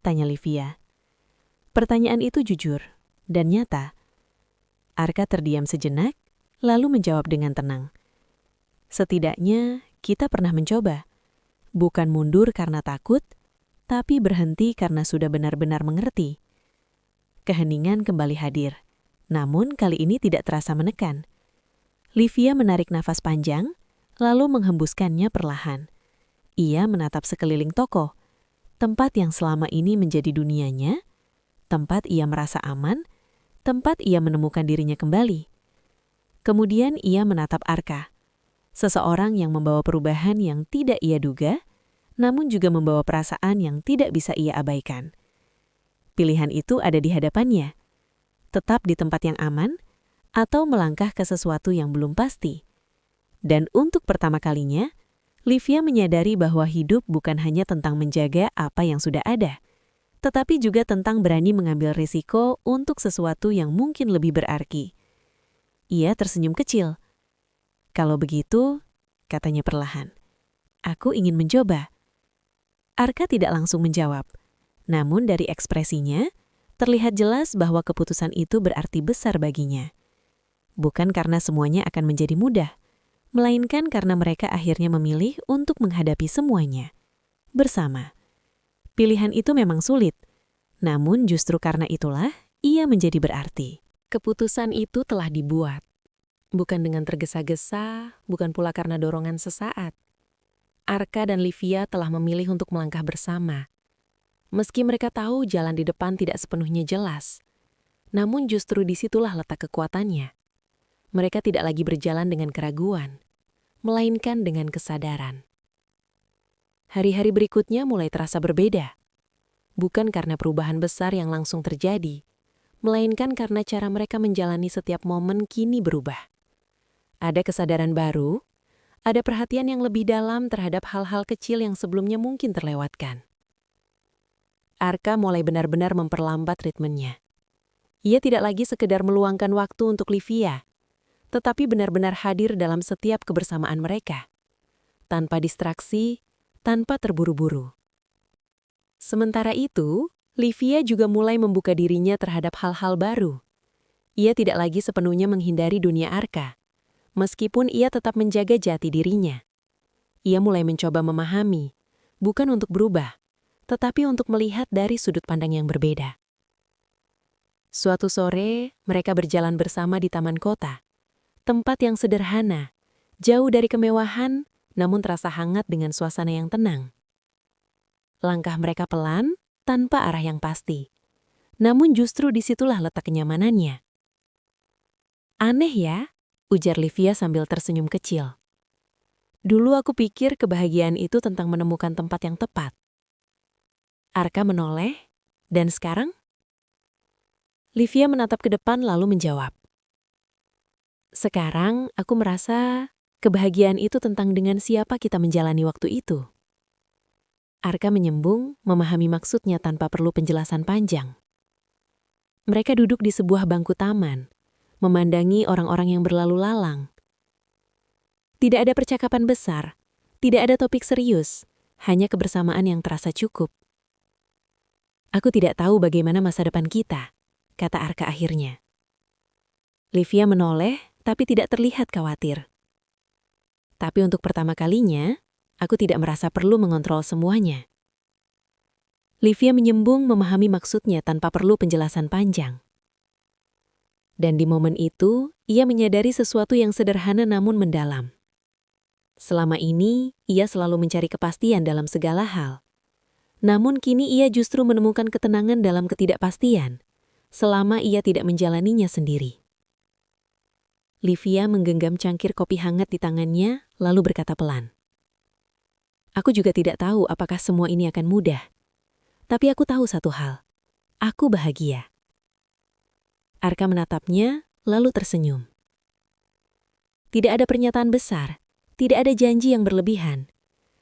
tanya Livia. Pertanyaan itu jujur dan nyata. Arka terdiam sejenak, lalu menjawab dengan tenang. Setidaknya kita pernah mencoba. Bukan mundur karena takut, tapi berhenti karena sudah benar-benar mengerti. Keheningan kembali hadir, namun kali ini tidak terasa menekan. Livia menarik nafas panjang, lalu menghembuskannya perlahan. Ia menatap sekeliling toko, tempat yang selama ini menjadi dunianya, tempat ia merasa aman, tempat ia menemukan dirinya kembali. Kemudian ia menatap Arka, seseorang yang membawa perubahan yang tidak ia duga, namun juga membawa perasaan yang tidak bisa ia abaikan. Pilihan itu ada di hadapannya, tetap di tempat yang aman, atau melangkah ke sesuatu yang belum pasti. Dan untuk pertama kalinya, Livia menyadari bahwa hidup bukan hanya tentang menjaga apa yang sudah ada, tetapi juga tentang berani mengambil risiko untuk sesuatu yang mungkin lebih berarti. Ia tersenyum kecil. "Kalau begitu," katanya perlahan, "aku ingin mencoba." Arka tidak langsung menjawab, namun dari ekspresinya, terlihat jelas bahwa keputusan itu berarti besar baginya. Bukan karena semuanya akan menjadi mudah, melainkan karena mereka akhirnya memilih untuk menghadapi semuanya bersama. Pilihan itu memang sulit, namun justru karena itulah ia menjadi berarti. Keputusan itu telah dibuat, bukan dengan tergesa-gesa, bukan pula karena dorongan sesaat. Arka dan Livia telah memilih untuk melangkah bersama. Meski mereka tahu jalan di depan tidak sepenuhnya jelas, namun justru disitulah letak kekuatannya. Mereka tidak lagi berjalan dengan keraguan, melainkan dengan kesadaran. Hari-hari berikutnya mulai terasa berbeda. Bukan karena perubahan besar yang langsung terjadi, melainkan karena cara mereka menjalani setiap momen kini berubah. Ada kesadaran baru, ada perhatian yang lebih dalam terhadap hal-hal kecil yang sebelumnya mungkin terlewatkan. Arka mulai benar-benar memperlambat ritmenya. Ia tidak lagi sekedar meluangkan waktu untuk Livia, tetapi benar-benar hadir dalam setiap kebersamaan mereka, tanpa distraksi, tanpa terburu-buru. Sementara itu, Livia juga mulai membuka dirinya terhadap hal-hal baru. Ia tidak lagi sepenuhnya menghindari dunia Arka, meskipun ia tetap menjaga jati dirinya. Ia mulai mencoba memahami, bukan untuk berubah, tetapi untuk melihat dari sudut pandang yang berbeda. Suatu sore, mereka berjalan bersama di taman kota. Tempat yang sederhana, jauh dari kemewahan, namun terasa hangat dengan suasana yang tenang. Langkah mereka pelan, tanpa arah yang pasti. Namun justru disitulah letak kenyamanannya. "Aneh ya," ujar Livia sambil tersenyum kecil. "Dulu aku pikir kebahagiaan itu tentang menemukan tempat yang tepat." Arka menoleh, "Dan sekarang?" Livia menatap ke depan lalu menjawab, "Sekarang aku merasa kebahagiaan itu tentang dengan siapa kita menjalani waktu itu." Arka menyembung, memahami maksudnya tanpa perlu penjelasan panjang. Mereka duduk di sebuah bangku taman, memandangi orang-orang yang berlalu lalang. Tidak ada percakapan besar, tidak ada topik serius, hanya kebersamaan yang terasa cukup. "Aku tidak tahu bagaimana masa depan kita," kata Arka akhirnya. Livia menoleh, tapi tidak terlihat khawatir. "Tapi untuk pertama kalinya, aku tidak merasa perlu mengontrol semuanya." Livia menyembung memahami maksudnya tanpa perlu penjelasan panjang. Dan di momen itu, ia menyadari sesuatu yang sederhana namun mendalam. Selama ini, ia selalu mencari kepastian dalam segala hal. Namun kini ia justru menemukan ketenangan dalam ketidakpastian, selama ia tidak menjalaninya sendiri. Livia menggenggam cangkir kopi hangat di tangannya, lalu berkata pelan, "Aku juga tidak tahu apakah semua ini akan mudah. Tapi aku tahu satu hal, aku bahagia." Arka menatapnya, lalu tersenyum. Tidak ada pernyataan besar, tidak ada janji yang berlebihan.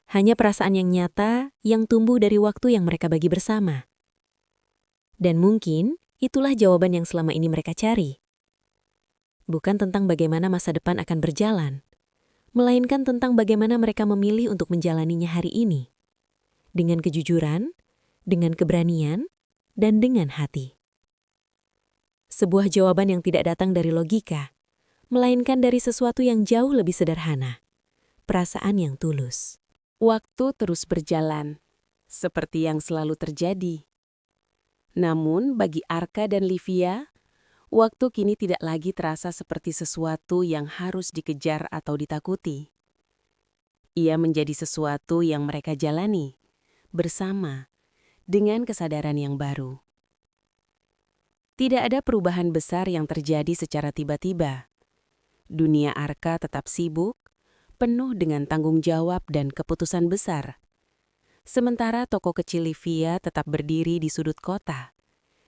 Hanya perasaan yang nyata yang tumbuh dari waktu yang mereka bagi bersama. Dan mungkin itulah jawaban yang selama ini mereka cari. Bukan tentang bagaimana masa depan akan berjalan, melainkan tentang bagaimana mereka memilih untuk menjalaninya hari ini. Dengan kejujuran, dengan keberanian, dan dengan hati. Sebuah jawaban yang tidak datang dari logika, melainkan dari sesuatu yang jauh lebih sederhana. perasaan yang tulus. Waktu terus berjalan, seperti yang selalu terjadi. Namun bagi Arka dan Livia, waktu kini tidak lagi terasa seperti sesuatu yang harus dikejar atau ditakuti. Ia menjadi sesuatu yang mereka jalani bersama dengan kesadaran yang baru. Tidak ada perubahan besar yang terjadi secara tiba-tiba. Dunia Arka tetap sibuk, penuh dengan tanggung jawab dan keputusan besar. Sementara toko kecil Livia tetap berdiri di sudut kota,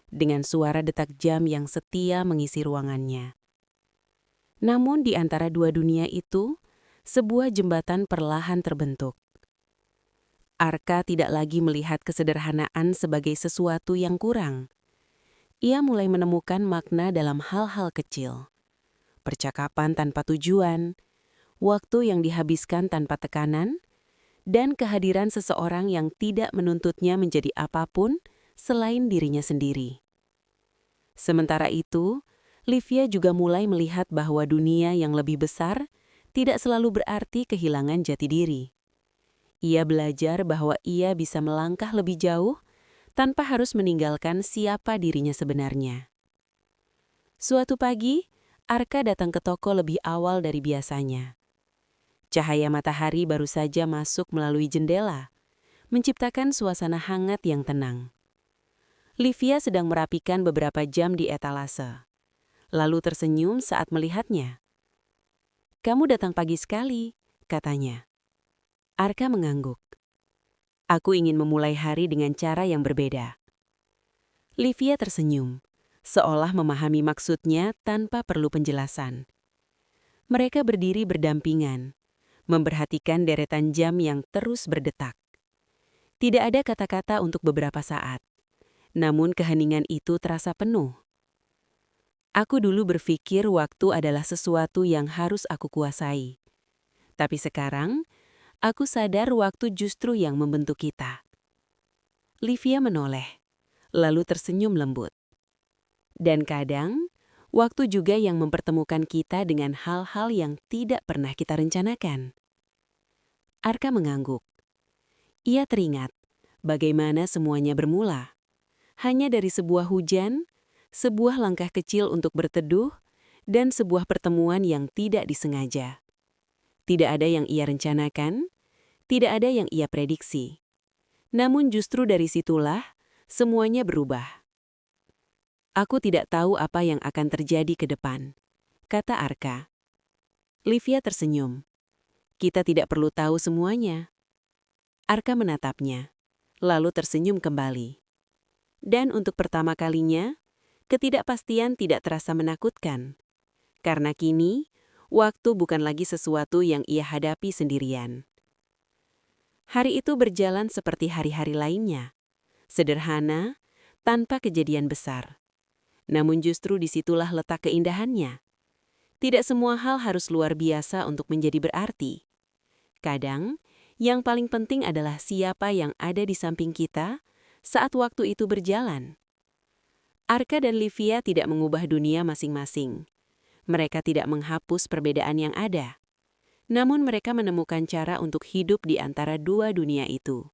dengan suara detak jam yang setia mengisi ruangannya. Namun di antara dua dunia itu, sebuah jembatan perlahan terbentuk. Arka tidak lagi melihat kesederhanaan sebagai sesuatu yang kurang. Ia mulai menemukan makna dalam hal-hal kecil. Percakapan tanpa tujuan, waktu yang dihabiskan tanpa tekanan, dan kehadiran seseorang yang tidak menuntutnya menjadi apapun selain dirinya sendiri. Sementara itu, Livia juga mulai melihat bahwa dunia yang lebih besar tidak selalu berarti kehilangan jati diri. Ia belajar bahwa ia bisa melangkah lebih jauh tanpa harus meninggalkan siapa dirinya sebenarnya. Suatu pagi, Arka datang ke toko lebih awal dari biasanya. Cahaya matahari baru saja masuk melalui jendela, menciptakan suasana hangat yang tenang. Livia sedang merapikan beberapa jam di etalase, lalu tersenyum saat melihatnya. "Kamu datang pagi sekali," katanya. Arka mengangguk. "Aku ingin memulai hari dengan cara yang berbeda." Livia tersenyum, seolah memahami maksudnya tanpa perlu penjelasan. Mereka berdiri berdampingan, memperhatikan deretan jam yang terus berdetak. Tidak ada kata-kata untuk beberapa saat, namun keheningan itu terasa penuh. "Aku dulu berpikir waktu adalah sesuatu yang harus aku kuasai. Tapi sekarang, aku sadar waktu justru yang membentuk kita." Livia menoleh, lalu tersenyum lembut. "Dan kadang, waktu juga yang mempertemukan kita dengan hal-hal yang tidak pernah kita rencanakan." Arka mengangguk. Ia teringat bagaimana semuanya bermula. Hanya dari sebuah hujan, sebuah langkah kecil untuk berteduh, dan sebuah pertemuan yang tidak disengaja. Tidak ada yang ia rencanakan, tidak ada yang ia prediksi. Namun justru dari situlah, semuanya berubah. "Aku tidak tahu apa yang akan terjadi ke depan," kata Arka. Livia tersenyum. "Kita tidak perlu tahu semuanya." Arka menatapnya, lalu tersenyum kembali. Dan untuk pertama kalinya, ketidakpastian tidak terasa menakutkan. Karena kini, waktu bukan lagi sesuatu yang ia hadapi sendirian. Hari itu berjalan seperti hari-hari lainnya. Sederhana, tanpa kejadian besar. Namun justru disitulah letak keindahannya. Tidak semua hal harus luar biasa untuk menjadi berarti. Kadang, yang paling penting adalah siapa yang ada di samping kita saat waktu itu berjalan. Arka dan Livia tidak mengubah dunia masing-masing. Mereka tidak menghapus perbedaan yang ada. Namun mereka menemukan cara untuk hidup di antara dua dunia itu,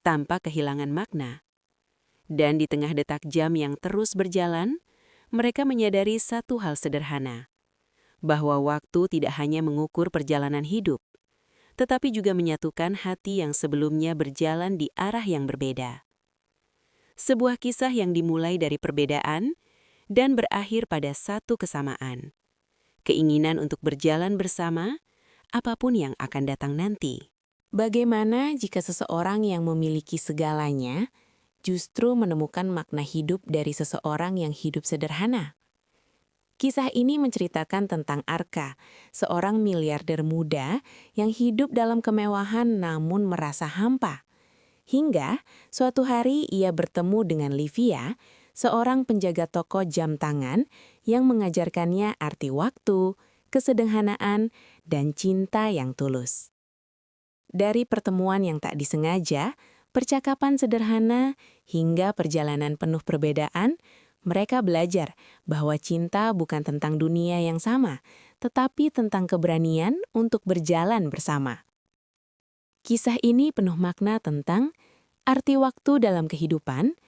tanpa kehilangan makna. Dan di tengah detak jam yang terus berjalan, mereka menyadari satu hal sederhana, bahwa waktu tidak hanya mengukur perjalanan hidup, tetapi juga menyatukan hati yang sebelumnya berjalan di arah yang berbeda. Sebuah kisah yang dimulai dari perbedaan dan berakhir pada satu kesamaan. Keinginan untuk berjalan bersama, apapun yang akan datang nanti. Bagaimana jika seseorang yang memiliki segalanya justru menemukan makna hidup dari seseorang yang hidup sederhana? Kisah ini menceritakan tentang Arka, seorang miliarder muda yang hidup dalam kemewahan namun merasa hampa. Hingga suatu hari ia bertemu dengan Livia, seorang penjaga toko jam tangan yang mengajarkannya arti waktu, kesederhanaan, dan cinta yang tulus. Dari pertemuan yang tak disengaja, percakapan sederhana, hingga perjalanan penuh perbedaan, mereka belajar bahwa cinta bukan tentang dunia yang sama, tetapi tentang keberanian untuk berjalan bersama. Kisah ini penuh makna tentang arti waktu dalam kehidupan,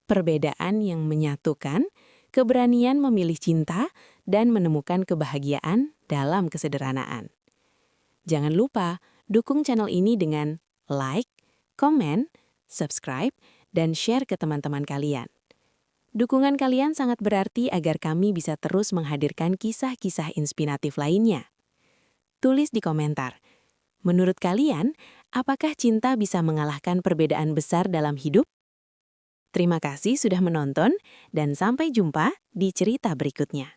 perbedaan yang menyatukan, keberanian memilih cinta, dan menemukan kebahagiaan dalam kesederhanaan. Jangan lupa dukung channel ini dengan like, komen, subscribe, dan share ke teman-teman kalian. Dukungan kalian sangat berarti agar kami bisa terus menghadirkan kisah-kisah inspiratif lainnya. Tulis di komentar, menurut kalian, apakah cinta bisa mengalahkan perbedaan besar dalam hidup? Terima kasih sudah menonton, dan sampai jumpa di cerita berikutnya.